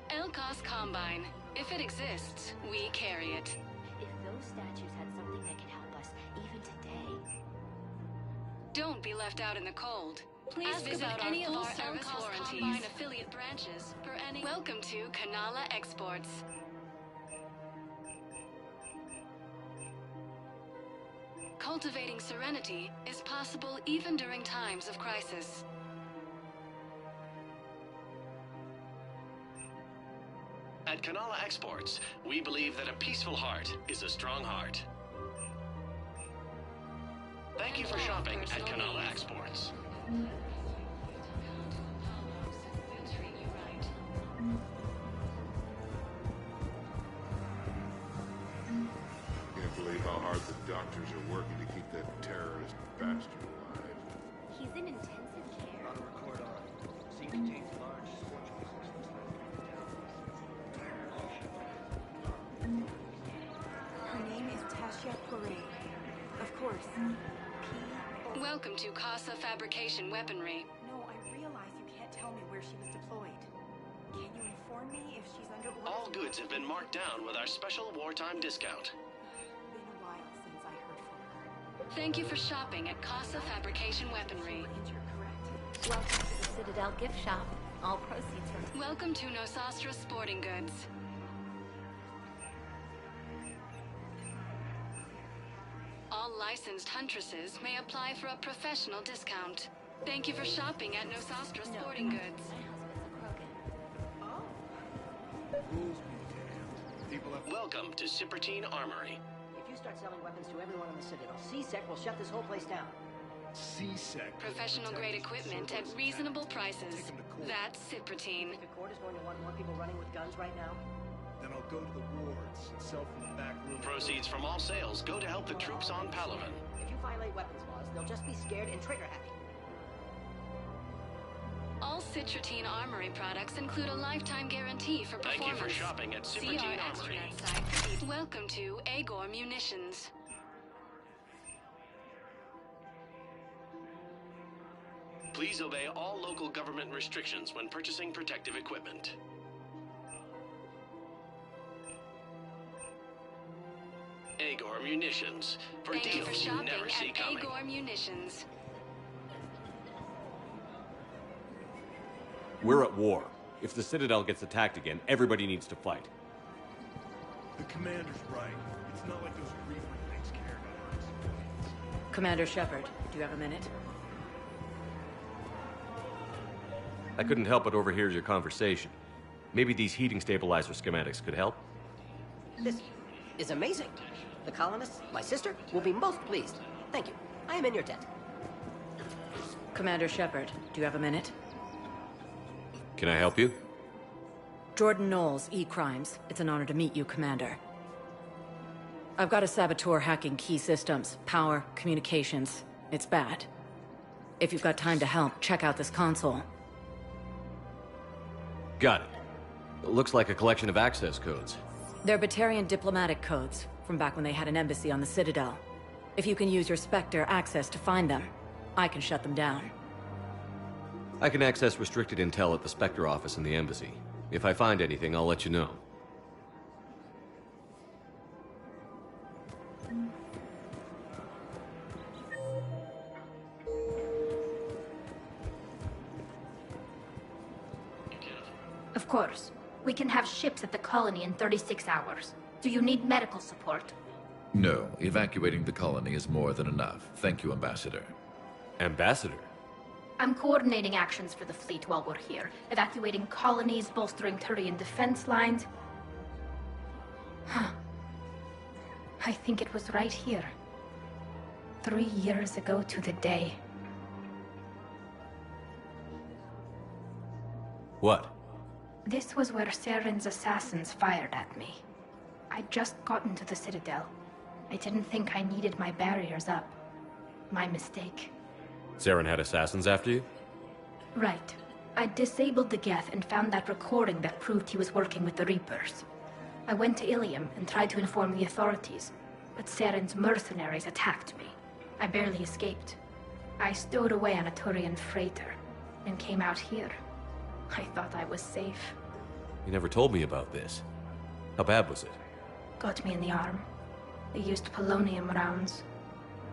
Elkos Combine. If it exists, we carry it. If those statues had something that could help us, even today... Don't be left out in the cold. Please Ask visit about any our of our full-service Elkos warranties. Combine affiliate branches for any... Welcome to Kanala Exports. Cultivating serenity is possible even during times of crisis. At Kanala Exports, we believe that a peaceful heart is a strong heart. Thank you for shopping at Kanala Exports. Can't believe how hard the doctors are working to keep that terrorist bastard alive. He's in intensive care. On record on. Scene contains large sports Her name is Tasha Poré. Of course. Welcome to Casa Fabrication Weaponry. No, I realize you can't tell me where she was deployed. Can you inform me if she's under orders? All goods have been marked down with our special wartime discount. Been a while since I heard from her. Thank you for shopping at Casa Fabrication Weaponry. Welcome to the Citadel gift shop. All proceeds from... Welcome to Nosastra Sporting Goods. All licensed huntresses may apply for a professional discount. Thank you for shopping at Nosastra Sporting Goods. Welcome to Cipertine Armory. If you start selling weapons to everyone in the Citadel, C-Sec will shut this whole place down. C-Sec. Professional grade equipment at reasonable prices. That's Cipertine. If the court is going to want more people running with guns right now, Then I'll go to the wards and sell from the back room. Proceeds from all sales go to help the troops on Palaven. if you violate weapons laws, they'll just be scared and trigger happy. All Cipertine Armory products include a lifetime guarantee for performance. Thank you for shopping at See Cipertine our Armory. extranet site. Welcome to Agor Munitions. Please obey all local government restrictions when purchasing protective equipment. Agor Munitions. For Thank you for deals you shopping never see at coming. Agor Munitions. We're at war. If the Citadel gets attacked again, everybody needs to fight. The commander's right. It's not like those Reaper things care about us. Commander Shepard, do you have a minute? I couldn't help but overhear your conversation. Maybe these heating stabilizer schematics could help? This is amazing. The colonists, my sister, will be most pleased. Thank you. I am in your tent. Commander Shepard, do you have a minute? Can I help you? Jordan Knowles, E-Crimes. It's an honor to meet you, Commander. I've got a saboteur hacking key systems, power, communications. It's bad. If you've got time to help, check out this console. Got it. It looks like a collection of access codes. They're Batarian diplomatic codes, from back when they had an embassy on the Citadel. If you can use your Spectre access to find them, I can shut them down. I can access restricted intel at the Spectre office in the embassy. If I find anything, I'll let you know. Of course. We can have ships at the colony in 36 hours. Do you need medical support? No, evacuating the colony is more than enough. Thank you, Ambassador. Ambassador? I'm coordinating actions for the fleet while we're here. Evacuating colonies, bolstering Turian defense lines. Huh. I think it was right here. 3 years ago to the day. What? This was where Saren's assassins fired at me. I'd just gotten to the Citadel. I didn't think I needed my barriers up. My mistake. Saren had assassins after you? Right. I disabled the Geth and found that recording that proved he was working with the Reapers. I went to Ilium and tried to inform the authorities, but Saren's mercenaries attacked me. I barely escaped. I stowed away on a Turian freighter and came out here. I thought I was safe. You never told me about this. How bad was it? Got me in the arm. They used polonium rounds.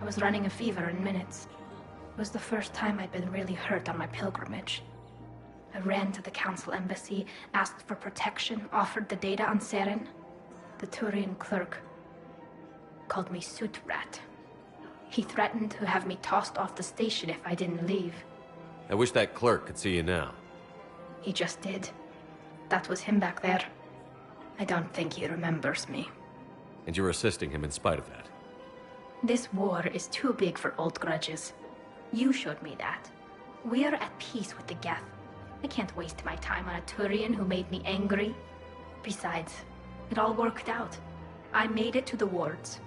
I was running a fever in minutes. It was the first time I'd been really hurt on my pilgrimage. I ran to the Council embassy, asked for protection, offered the data on Seren. The Turian clerk called me Soot Rat. He threatened to have me tossed off the station if I didn't leave. I wish that clerk could see you now. He just did. That was him back there. I don't think he remembers me. And you're assisting him in spite of that. This war is too big for old grudges. You showed me that. We're at peace with the Geth. I can't waste my time on a Turian who made me angry. Besides, it all worked out. I made it to the wards.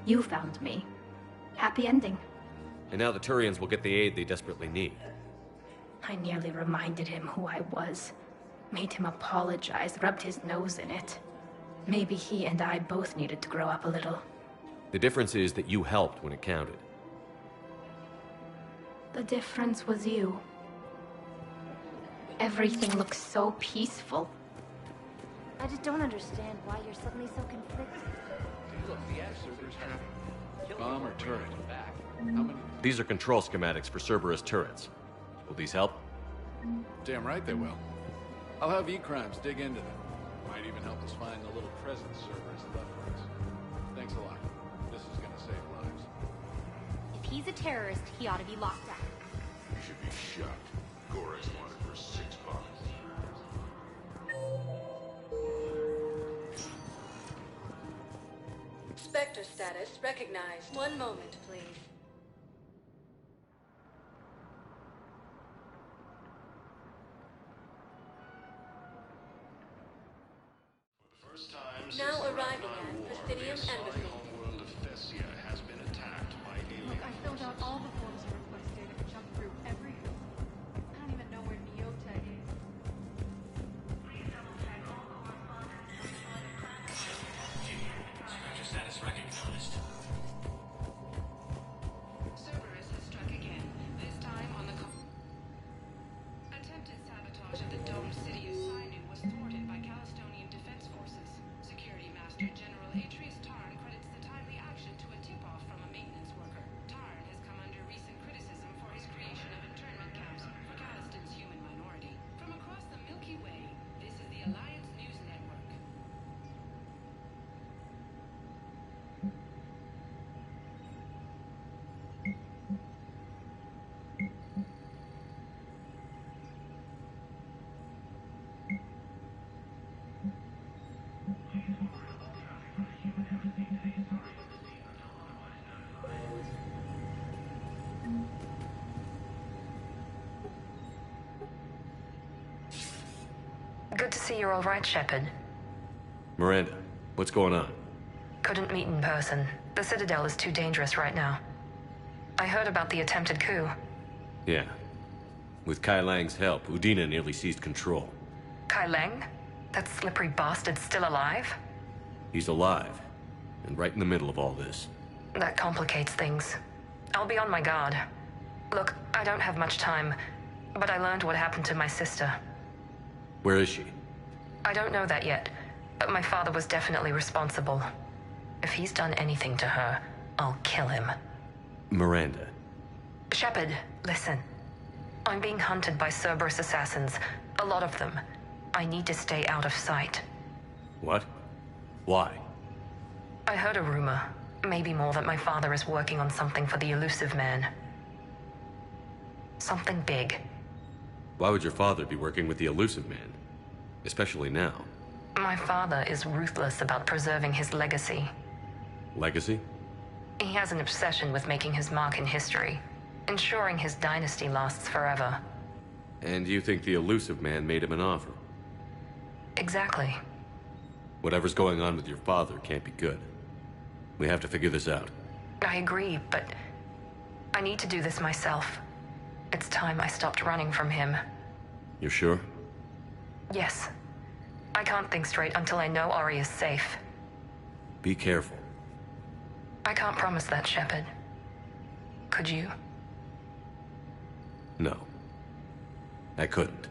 You found me. Happy ending. And now the Turians will get the aid they desperately need. I nearly reminded him who I was. Made him apologize, rubbed his nose in it. Maybe he and I both needed to grow up a little. The difference is that you helped when it counted. The difference was you. Everything looks so peaceful. I just don't understand why you're suddenly so conflicted. Bomb or turret? How many? These are control schematics for Cerberus turrets. Will these help? Damn right they will. I'll have E-Crimes dig into them. Might even help us find the little presents Cerberus left for us. Thanks a lot. This is gonna save lives. If he's a terrorist, he ought to be locked up. You should be shot. Gore's wanted for 6 bucks. Spectre status recognized. One moment, please. Now arriving at Presidium Embassy. Homeworld of Thessia has been attacked by aliens. Look, I filled out all the forms you requested and jumped through every hoop. I don't even know where Neota is. Spectre status recognized. Cerberus has struck again, this time on the attempted sabotage of the domed city of Sinu was thwarted by Calistonian Defense Forces. Security Master General Atreus Tarn credits the timely action to a tip-off from a maintenance worker. Tarn has come under recent criticism for his creation of internment camps for Caliston's human minority. From across the Milky Way, this is the Alliance News Network. Good to see you're all right, Shepard. Miranda, what's going on? Couldn't meet in person. The Citadel is too dangerous right now. I heard about the attempted coup. Yeah. With Kai Lang's help, Udina nearly seized control. Kai Lang? That slippery bastard's still alive? He's alive, and right in the middle of all this. That complicates things. I'll be on my guard. Look, I don't have much time, but I learned what happened to my sister. Where is she? I don't know that yet, but my father was definitely responsible. If he's done anything to her, I'll kill him. Miranda. Shepard, listen. I'm being hunted by Cerberus assassins. A lot of them. I need to stay out of sight. What? Why? I heard a rumor, maybe more, that my father is working on something for the Elusive Man. Something big. Why would your father be working with the Elusive Man? Especially now. My father is ruthless about preserving his legacy. Legacy? He has an obsession with making his mark in history, ensuring his dynasty lasts forever. And you think the Elusive Man made him an offer? Exactly. Whatever's going on with your father can't be good. We have to figure this out. I agree, but I need to do this myself. It's time I stopped running from him. You're sure? Yes. I can't think straight until I know Ari is safe. Be careful. I can't promise that, Shepard. Could you? No. I couldn't.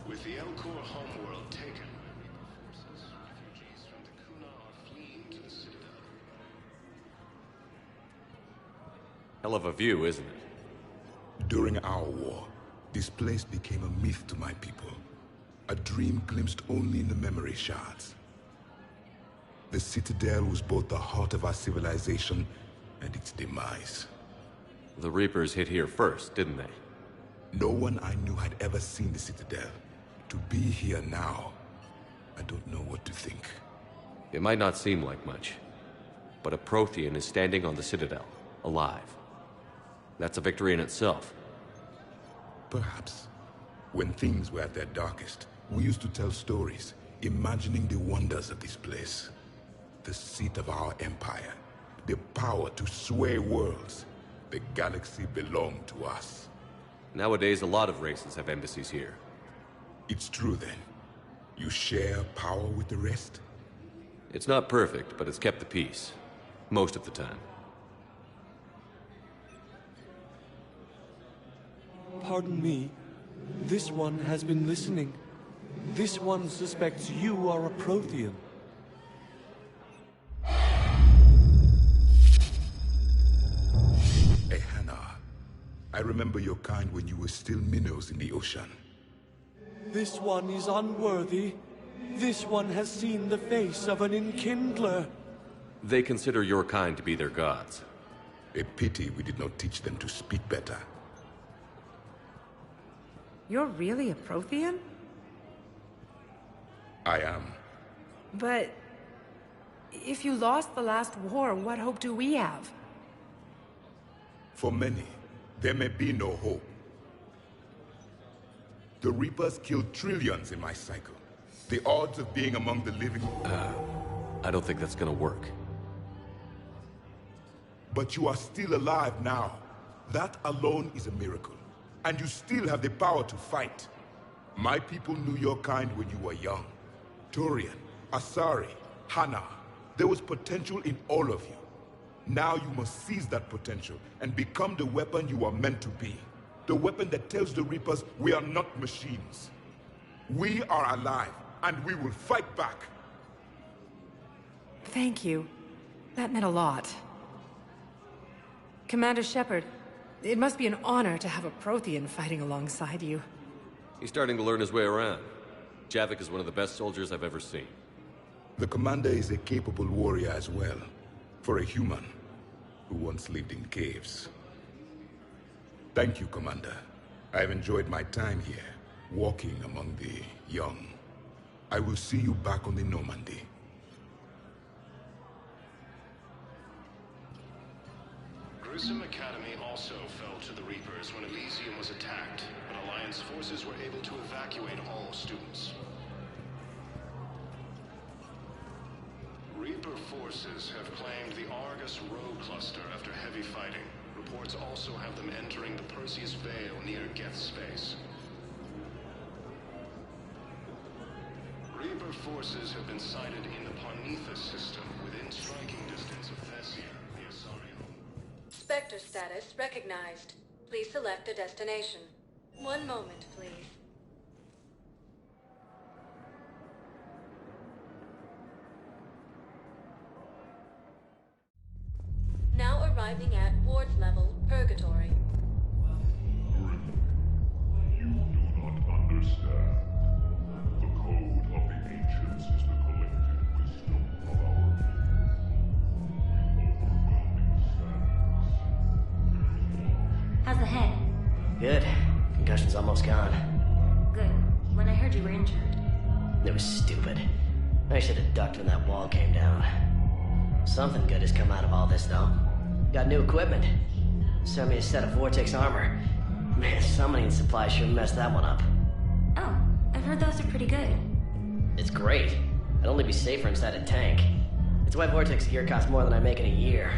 With the Elcor homeworld taken, forces, refugees from the Kuna are fleeing to the Citadel. Hell of a view, isn't it? During our war, this place became a myth to my people. A dream glimpsed only in the memory shards. The Citadel was both the heart of our civilization and its demise. The Reapers hit here first, didn't they? No one I knew had ever seen the Citadel. To be here now, I don't know what to think. It might not seem like much, but a Prothean is standing on the Citadel, alive. That's a victory in itself. Perhaps. When things were at their darkest, we used to tell stories, imagining the wonders of this place. The seat of our empire, the power to sway worlds. The galaxy belonged to us. Nowadays, a lot of races have embassies here. It's true then. You share power with the rest? It's not perfect, but it's kept the peace. Most of the time. Pardon me. This one has been listening. This one suspects you are a Prothean. Ehana, I remember your kind when you were still minnows in the ocean. This one is unworthy. This one has seen the face of an enkindler. They consider your kind to be their gods. A pity we did not teach them to speak better. You're really a Prothean? I am. But if you lost the last war, what hope do we have? For many, there may be no hope. The Reapers killed trillions in my cycle. The odds of being among the living... I don't think that's gonna work. But you are still alive now. That alone is a miracle. And you still have the power to fight. My people knew your kind when you were young. Turian, Asari, Hana. There was potential in all of you. Now you must seize that potential and become the weapon you are meant to be. The weapon that tells the Reapers we are not machines. We are alive, and we will fight back. Thank you. That meant a lot. Commander Shepard, it must be an honor to have a Prothean fighting alongside you. He's starting to learn his way around. Javik is one of the best soldiers I've ever seen. The commander is a capable warrior as well, for a human who once lived in caves. Thank you, Commander. I've enjoyed my time here, walking among the young. I will see you back on the Normandy. Gruesome Academy also fell to the Reapers when Elysium was attacked, but Alliance forces were able to evacuate all students. Reaper forces have claimed the Argus Row cluster after heavy fighting. Reports also have them entering the Perseus Vale near Geth space. Reaper forces have been sighted in the Parnithus system within striking distance of Thessia, the Asarion. Spectre status recognized. Please select a destination. One moment, please. Now arriving at Ward level, Purgatory. You do not understand. The code of the ancients is the collective wisdom of our people. Overwhelming sadness. How's the head? Good. Concussion's almost gone. Good. When I heard you were injured. It was stupid. I should have ducked when that wall came down. Something good has come out of all this, though. Got new equipment. Sent me a set of Vortex armor. Man, summoning supply sure messed that one up. Oh, I've heard those are pretty good. It's great. I'd only be safer inside a tank. It's why Vortex gear costs more than I make in a year.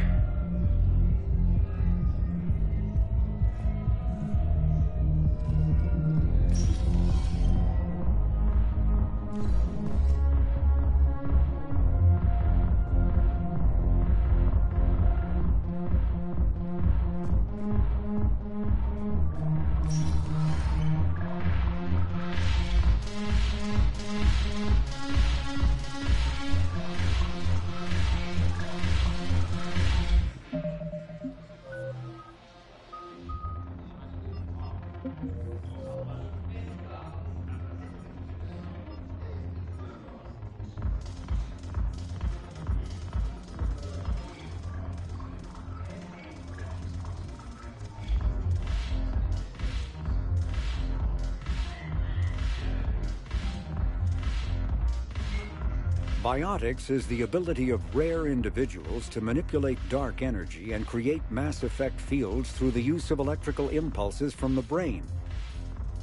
Biotics is the ability of rare individuals to manipulate dark energy and create mass effect fields through the use of electrical impulses from the brain.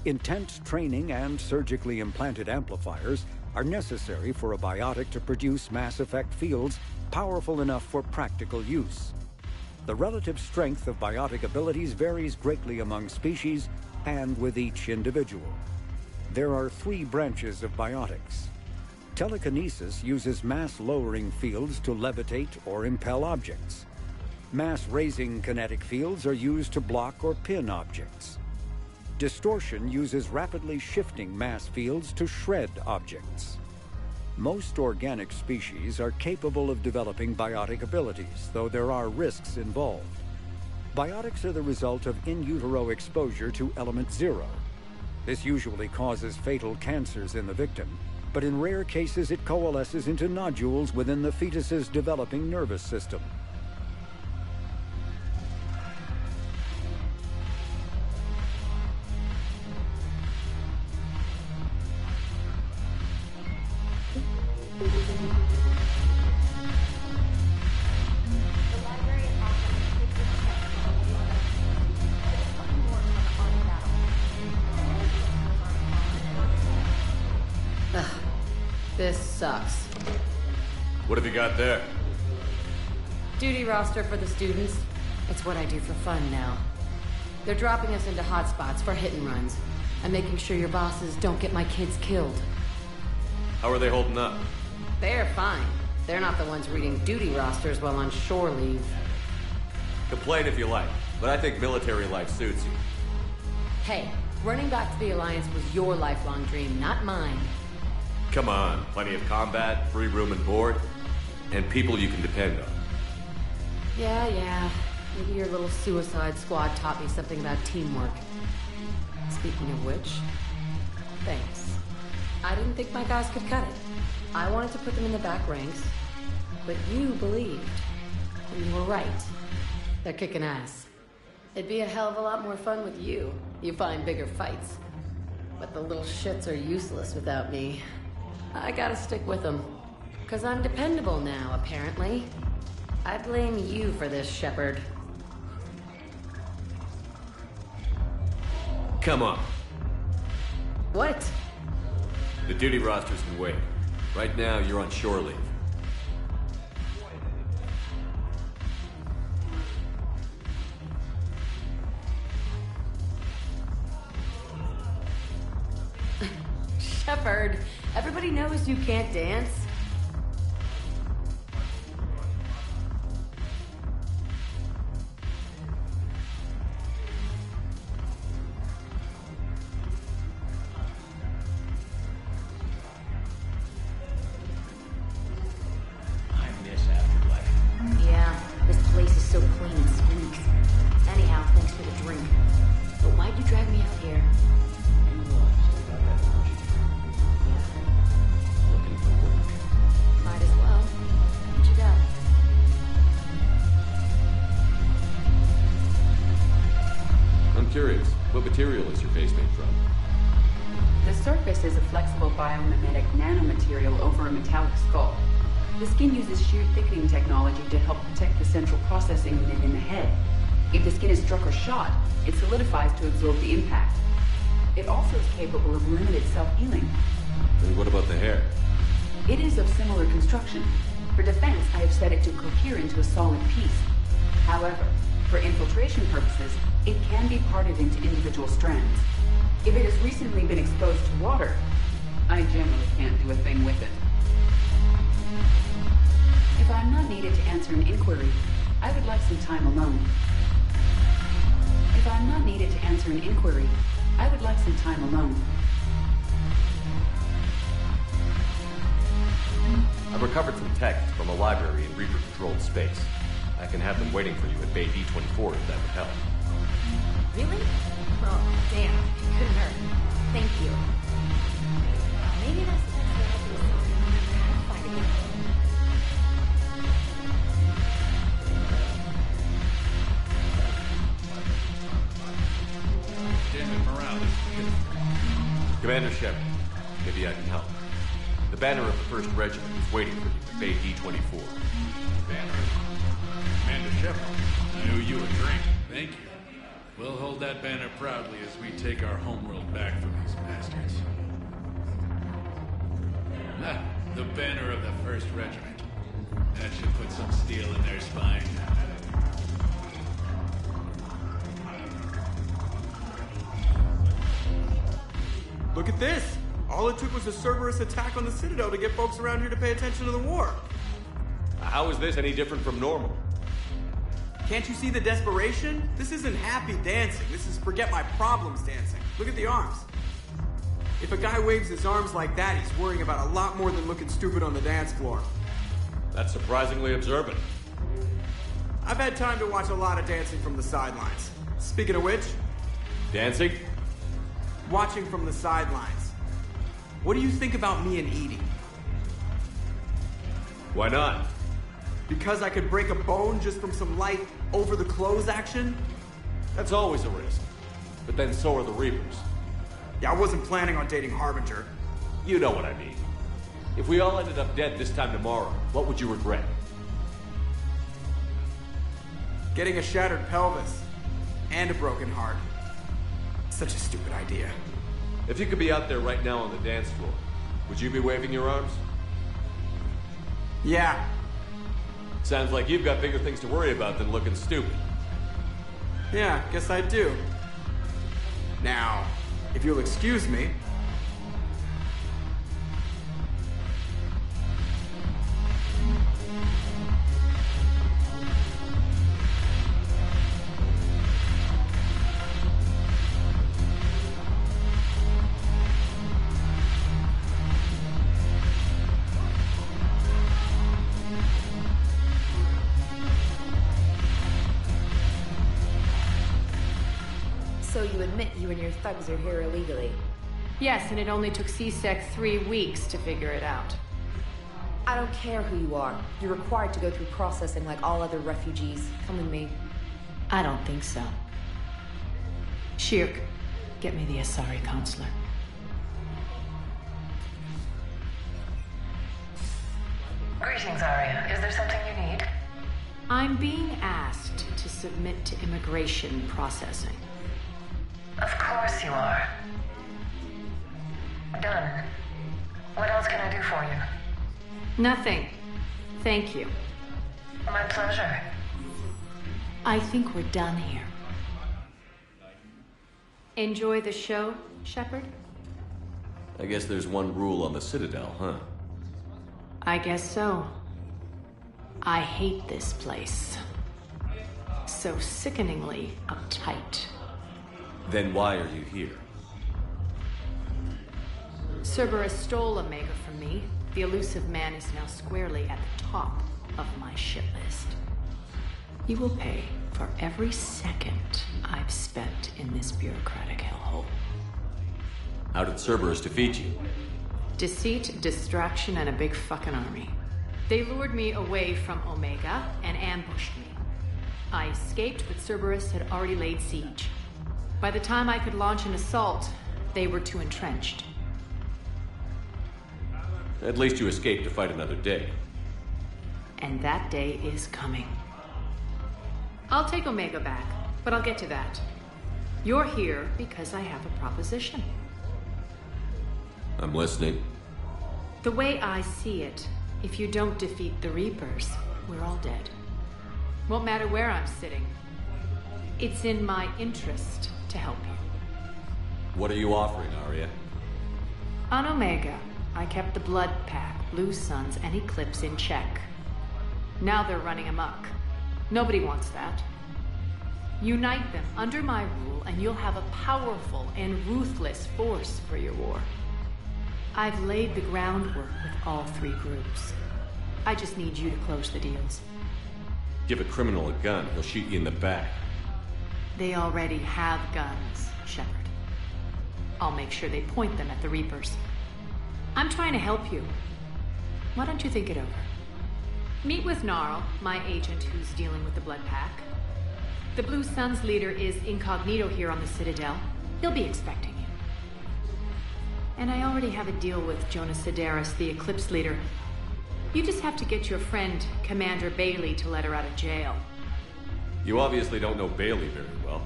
Intense training and surgically implanted amplifiers are necessary for a biotic to produce mass effect fields powerful enough for practical use. The relative strength of biotic abilities varies greatly among species and with each individual. There are 3 branches of biotics. Telekinesis uses mass-lowering fields to levitate or impel objects. Mass-raising kinetic fields are used to block or pin objects. Distortion uses rapidly shifting mass fields to shred objects. Most organic species are capable of developing biotic abilities, though there are risks involved. Biotics are the result of in utero exposure to element 0. This usually causes fatal cancers in the victim, but in rare cases it coalesces into nodules within the fetus's developing nervous system. This sucks. What have you got there? Duty roster for the students. It's what I do for fun now. They're dropping us into hotspots for hit and runs. I'm making sure your bosses don't get my kids killed. How are they holding up? They're fine. They're not the ones reading duty rosters while on shore leave. Complain if you like, but I think military life suits you. Hey, running back to the Alliance was your lifelong dream, not mine. Come on, plenty of combat, free room and board. And people you can depend on. Yeah. Maybe your little suicide squad taught me something about teamwork. Speaking of which, thanks. I didn't think my guys could cut it. I wanted to put them in the back ranks, but you believed. And you were right. They're kicking ass. It'd be a hell of a lot more fun with you. You find bigger fights. But the little shits are useless without me. I gotta stick with them. 'Cause I'm dependable now, apparently. I blame you for this, Shepard. Come on. What? The duty rosters can wait. Right now, you're on shore leave. Shepard, everybody knows you can't dance. Yeah, this place is so clean and squeaks. Anyhow, thanks for the drink. But why'd you drag me out here? Might as well. What you got? I'm curious, what material is your face made from? The surface is a flexible biomimetic nanomaterial over a metallic skull. The skin uses shear thickening technology to help protect the central processing unit in the head. If the skin is struck or shot, it solidifies to absorb the impact. It also is capable of limited self-healing. And what about the hair? It is of similar construction. For defense, I have set it to cohere into a solid piece. However, for infiltration purposes, it can be parted into individual strands. If it has recently been exposed to water, I generally can't do a thing with it. If I'm not needed to answer an inquiry, I would like some time alone. If I'm not needed to answer an inquiry, I would like some time alone. I've recovered some texts from a library in Reaper-controlled space. I can have them waiting for you at Bay D-24 if that would help. Really? Oh, damn. It couldn't hurt. Thank you. Maybe that's the next way I'll do something. Fight again. Damn it, morale is Commander Shepard, maybe I can help. The banner of the 1st Regiment is waiting for you at Bay D-24. Banner? Commander Shepard, I owe you a drink. Thank you. We'll hold that banner proudly as we take our homeworld back from these bastards. Ah, the banner of the 1st Regiment. That should put some steel in their spine. Look at this! All it took was a Cerberus attack on the Citadel to get folks around here to pay attention to the war. How is this any different from normal? Can't you see the desperation? This isn't happy dancing. This is forget my problems dancing. Look at the arms. If a guy waves his arms like that, he's worrying about a lot more than looking stupid on the dance floor. That's surprisingly observant. I've had time to watch a lot of dancing from the sidelines. Speaking of which... Dancing? Watching from the sidelines. What do you think about me and Edie? Why not? Because I could break a bone just from some light over-the-clothes action? That's always a risk. But then so are the Reapers. Yeah, I wasn't planning on dating Harbinger. You know what I mean. If we all ended up dead this time tomorrow, what would you regret? Getting a shattered pelvis. And a broken heart. Such a stupid idea. If you could be out there right now on the dance floor, would you be waving your arms? Yeah. Sounds like you've got bigger things to worry about than looking stupid. Yeah, guess I do. Now, if you'll excuse me... So you admit you and your thugs are here illegally? Yes, and it only took CSEC 3 weeks to figure it out. I don't care who you are. You're required to go through processing like all other refugees. Come with me. I don't think so. Shirk, get me the Asari consular. Greetings, Arya. Is there something you need? I'm being asked to submit to immigration processing. Of course you are. Done. What else can I do for you? Nothing. Thank you. My pleasure. I think we're done here. Enjoy the show, Shepard? I guess there's one rule on the Citadel, huh? I guess so. I hate this place. So sickeningly uptight. Then why are you here? Cerberus stole Omega from me. The elusive man is now squarely at the top of my shit list. You will pay for every second I've spent in this bureaucratic hellhole. How did Cerberus defeat you? Deceit, distraction, and a big fucking army. They lured me away from Omega and ambushed me. I escaped, but Cerberus had already laid siege. By the time I could launch an assault, they were too entrenched. At least you escaped to fight another day. And that day is coming. I'll take Omega back, but I'll get to that. You're here because I have a proposition. I'm listening. The way I see it, if you don't defeat the Reapers, we're all dead. Won't matter where I'm sitting. It's in my interest to help you. What are you offering, Arya? On Omega, I kept the Blood Pack, Blue Suns, and Eclipse in check. Now they're running amok. Nobody wants that. Unite them under my rule, and you'll have a powerful and ruthless force for your war. I've laid the groundwork with all 3 groups. I just need you to close the deals. Give a criminal a gun, he'll shoot you in the back. They already have guns, Shepard. I'll make sure they point them at the Reapers. I'm trying to help you. Why don't you think it over? Meet with Gnarl, my agent who's dealing with the Blood Pack. The Blue Suns leader is incognito here on the Citadel. He'll be expecting you. And I already have a deal with Jonas Sedaris, the Eclipse leader. You just have to get your friend, Commander Bailey, to let her out of jail. You obviously don't know Bailey very well.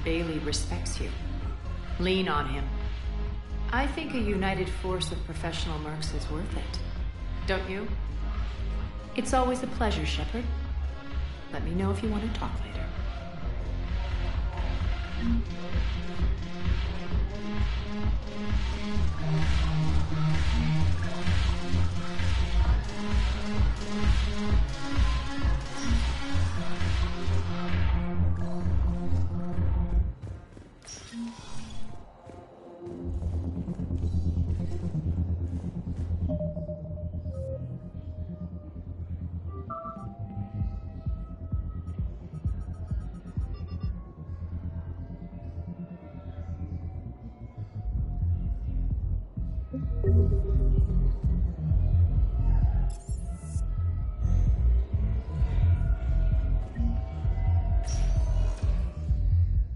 Bailey respects you. Lean on him. I think a united force of professional mercs is worth it. Don't you? It's always a pleasure, Shepard. Let me know if you want to talk later.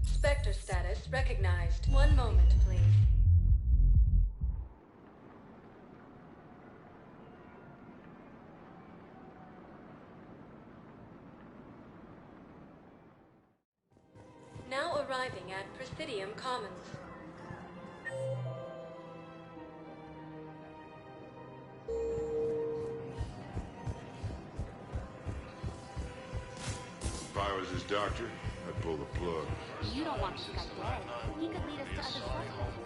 Spectre status recognized. One moment, please. Now arriving at Presidium Commons. If I was his doctor, I'd pull the plug. You don't want this guy dead. He could lead us to other circles.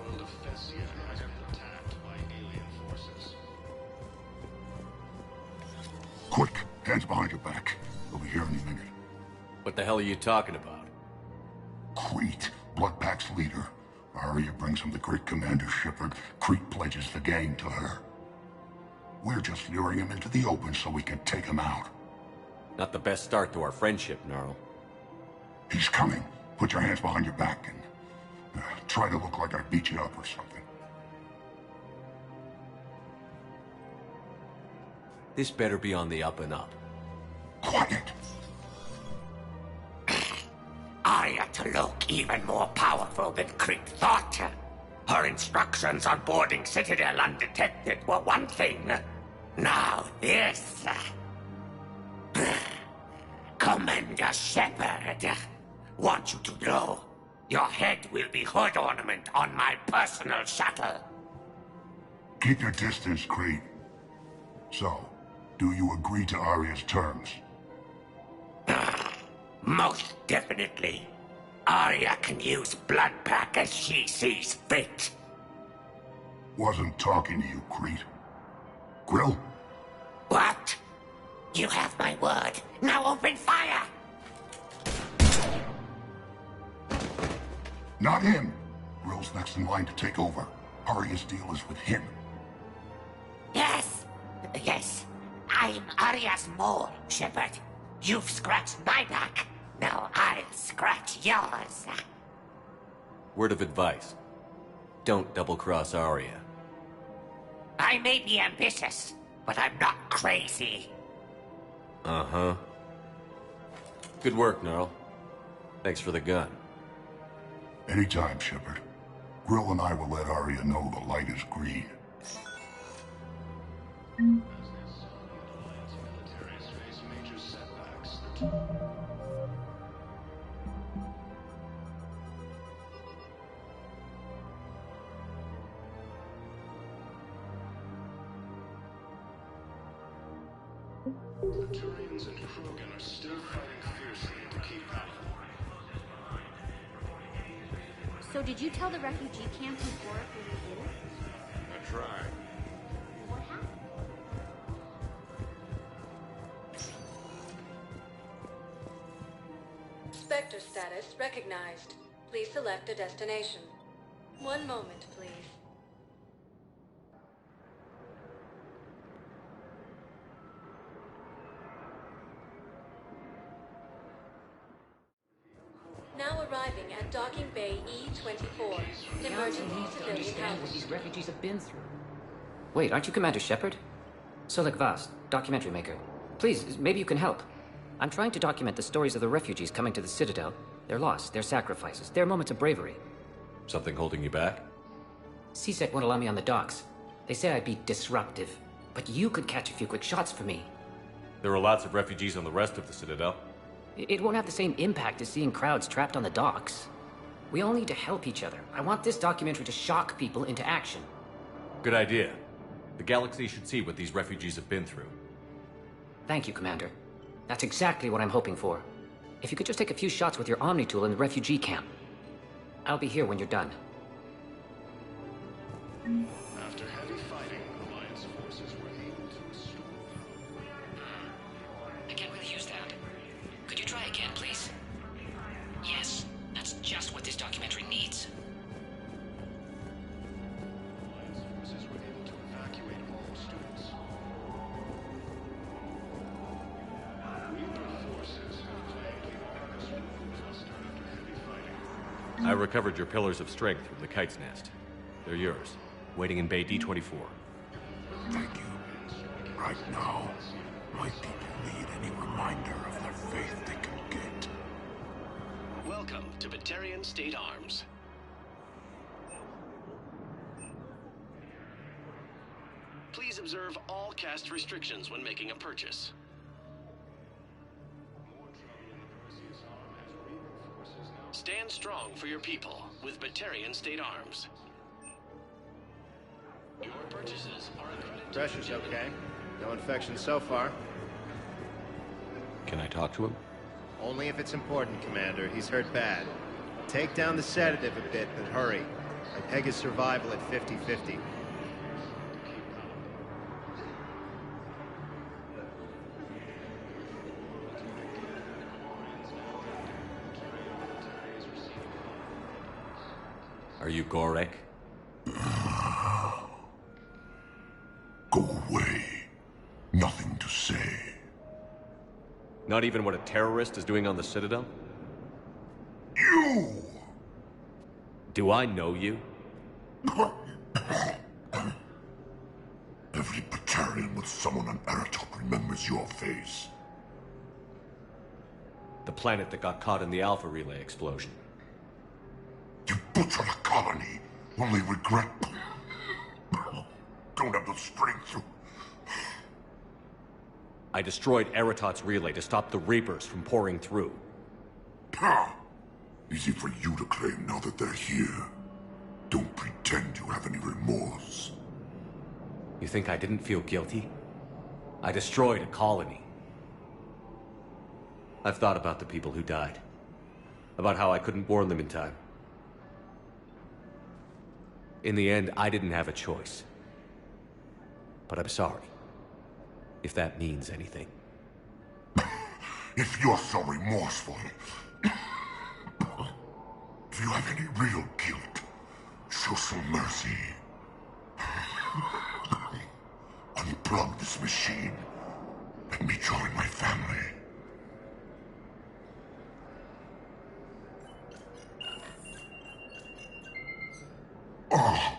Quick, hands behind your back. We'll be here any minute. What the hell are you talking about? Crete, Bloodpack's leader. Arya brings him the great Commander Shepard. Crete pledges the gang to her. We're just luring him into the open so we can take him out. Not the best start to our friendship, Gnarl. He's coming. Put your hands behind your back and try to look like I beat you up or something. This better be on the up and up. Quiet! Arya to look even more powerful than Crete thought. Her instructions on boarding Citadel undetected were one thing. Now this. Commander Shepard, want you to know, your head will be hood ornament on my personal shuttle. Keep your distance, Crete. So, do you agree to Arya's terms? Most definitely. Arya can use Bloodpack as she sees fit. Wasn't talking to you, Crete. Grill? What? You have my word. Now open fire! Not him. Grill's next in line to take over. Arya's deal is with him. Yes. Yes. I'm Arya's mole, Shepard. You've scratched my back. Now I'll scratch yours. Word of advice. Don't double-cross Arya. I may be ambitious, but I'm not crazy. Uh-huh. Good work, Gnarl. Thanks for the gun. Anytime, Shepard. Grill and I will let Arya know the light is green. The Turians and Krogan are still fighting fiercely to keep power. So did you tell the refugee camp who Boric really is? I tried. What happened? Spectre status recognized. Please select a destination. One moment, please. Now arriving at Docking Bay E-24. Emergency civilian house. These refugees have been through. Wait, aren't you Commander Shepard? Solik Vast, documentary maker. Please, maybe you can help. I'm trying to document the stories of the refugees coming to the Citadel. Their loss, their sacrifices, their moments of bravery. Something holding you back? CSEC won't allow me on the docks. They say I'd be disruptive. But you could catch a few quick shots for me. There are lots of refugees on the rest of the Citadel. It won't have the same impact as seeing crowds trapped on the docks. We all need to help each other. I want this documentary to shock people into action. Good idea. The galaxy should see what these refugees have been through. Thank you, Commander. That's exactly what I'm hoping for. If you could just take a few shots with your Omni tool in the refugee camp. I'll be here when you're done. After heavy fighting, Alliance forces were able to restore. I can't really use that. Could you try again, please? Yes, that's just what this documentary needs. Alliance forces were able to evacuate all students. Reaper forces have claimed the Argus River cluster after heavy fighting. I recovered your pillars of strength from the Kite's Nest. They're yours, waiting in Bay D-24. Thank you. Right now, my people need any reminder of their faith they can get. Welcome to Batarian State Arms. Please observe all caste restrictions when making a purchase. Stand strong for your people with Batarian State Arms. Your purchases are accredited. Pressure's okay. No infection so far. Can I talk to him? Only if it's important, Commander. He's hurt bad. Take down the sedative a bit, but hurry. I peg his survival at 50-50. Are you Gorek? Go away. Nothing to say. Not even what a terrorist is doing on the Citadel? You You! Do I know you? Every Batarian with someone on Aratok remembers your face. The planet that got caught in the Alpha Relay explosion. You butchered a colony, only regret... Don't have the strength to... I destroyed Eratot's relay to stop the Reapers from pouring through. Easy for you to claim now that they're here. Don't pretend you have any remorse. You think I didn't feel guilty? I destroyed a colony. I've thought about the people who died. About how I couldn't warn them in time. In the end, I didn't have a choice. But I'm sorry. If that means anything. If you're so remorseful... if you have any real guilt, show some mercy. Unplug this machine. Let me join my family. Oh.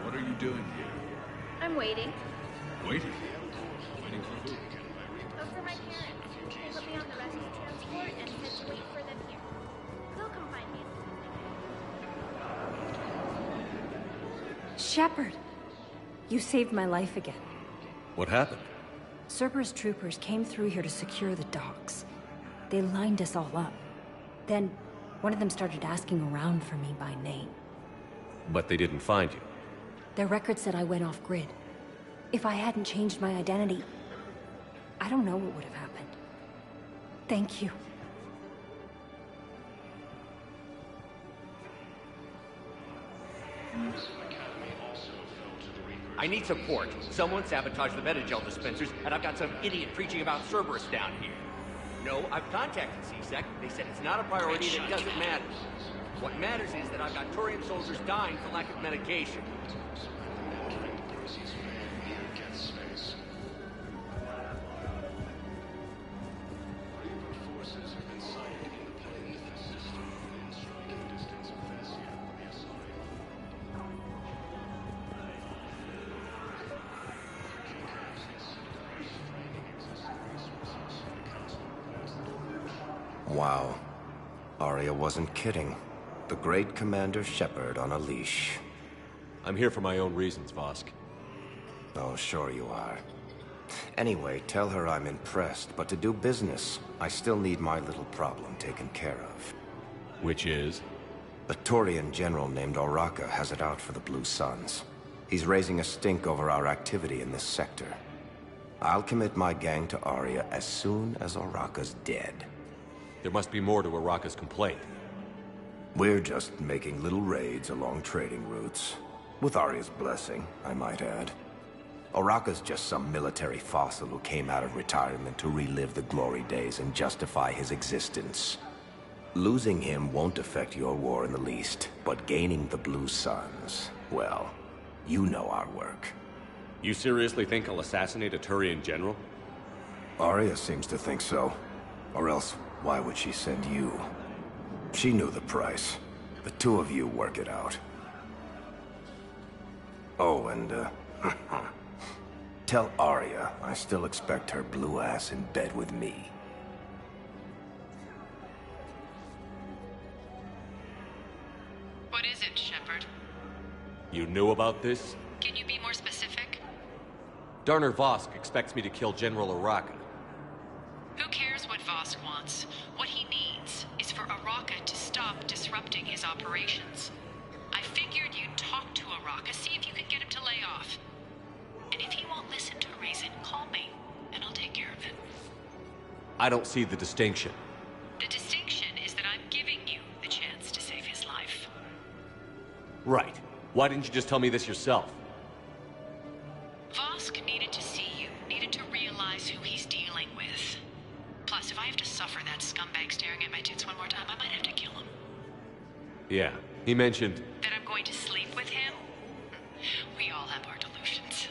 What are you doing here? I'm waiting. Waiting? Waiting for who? Oh, for my parents. They put me on the rescue transport and said to wait for them here. They'll come find me as soon as they can. Shepard! You saved my life again. What happened? Cerberus troopers came through here to secure the docks. They lined us all up. Then, one of them started asking around for me by name. But they didn't find you. Their record said I went off-grid. If I hadn't changed my identity, I don't know what would have happened. Thank you. I need support. Someone sabotaged the Metagel dispensers, and I've got some idiot preaching about Cerberus down here. No, I've contacted CSEC. They said it's not a priority and it doesn't matter. What matters is that I've got Turian soldiers dying for lack of medication. Wow. Aria wasn't kidding. The great Commander Shepard on a leash. I'm here for my own reasons, Vosk. Oh, sure you are. Anyway, tell her I'm impressed, but to do business, I still need my little problem taken care of. Which is? A Turian general named Oraka has it out for the Blue Suns. He's raising a stink over our activity in this sector. I'll commit my gang to Aria as soon as Oraka's dead. There must be more to Oraka's complaint. We're just making little raids along trading routes. With Aria's blessing, I might add. Oraka's just some military fossil who came out of retirement to relive the glory days and justify his existence. Losing him won't affect your war in the least, but gaining the Blue Suns, well, you know our work. You seriously think I'll assassinate a Turian general? Aria seems to think so. Or else, why would she send you? She knew the price. The two of you work it out. Oh, and, tell Aria I still expect her blue ass in bed with me. What is it, Shepard? You knew about this? Can you be more specific? Darner Vosk expects me to kill General Oraka. Who cares what Vosk wants? What he needs is for Oraka to stop disrupting his operations. I figured you'd talk to Oraka, see if you could get him to lay off. And if he won't listen to reason, call me, and I'll take care of it. I don't see the distinction. The distinction is that I'm giving you the chance to save his life. Right. Why didn't you just tell me this yourself? Vosk needed to see you, needed to realize who he's dealing with. Plus, boss, if I have to suffer that scumbag staring at my tits one more time, I might have to kill him. Yeah, he mentioned... That I'm going to sleep with him? We all have our delusions.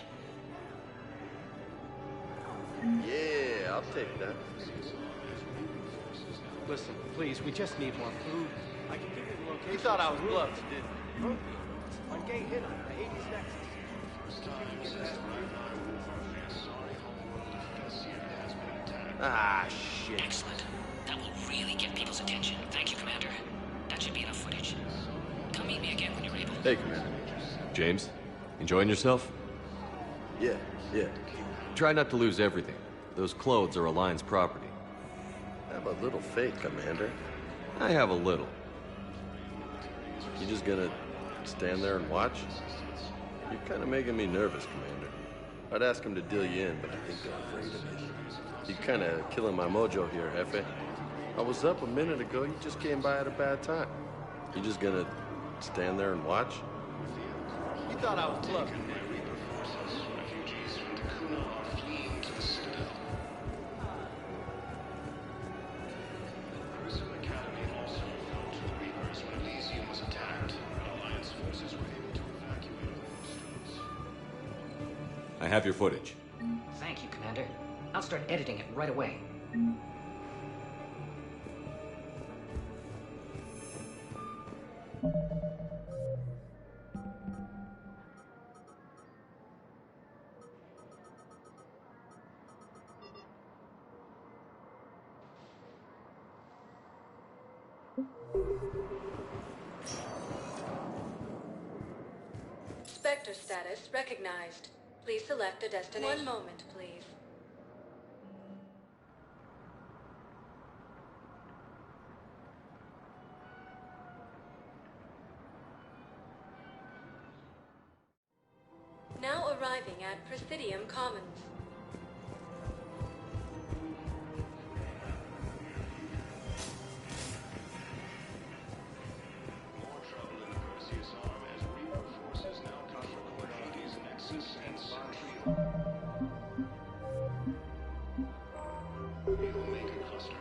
Yeah, I'll take that. Listen, please, we just need more food. I can give you the location. You thought I was bluffed, didn't you? On Gay Hit on the 80s Nexus. Ah, shit. Excellent. That will really get people's attention. Thank you, Commander. That should be enough footage. Come meet me again when you're able. Hey, Commander. James, enjoying yourself? Yeah. Try not to lose everything. Those clothes are Alliance property. Have a little faith, Commander. I have a little. You just gonna stand there and watch? You're kind of making me nervous, Commander. I'd ask him to deal you in, but I think they're afraid of you. You're kind of killing my mojo here, Jefe. I was up a minute ago. You just came by at a bad time. You just gonna stand there and watch? You thought I was bluffing. Refugees from Kakuna are fleeing to the Citadel. Grissom Academy also fell to the Reapers when Elysium was attacked, but Alliance forces were able to evacuate all students. I have your footage. Thank you, Commander. I'll start editing it right away. Spectre status recognized. Please select a destination. One moment, please. Now arriving at Presidium Commons. More trouble in the Perseus arm as Reaper forces now control Hades Nexus and Centrio. We will make a cluster.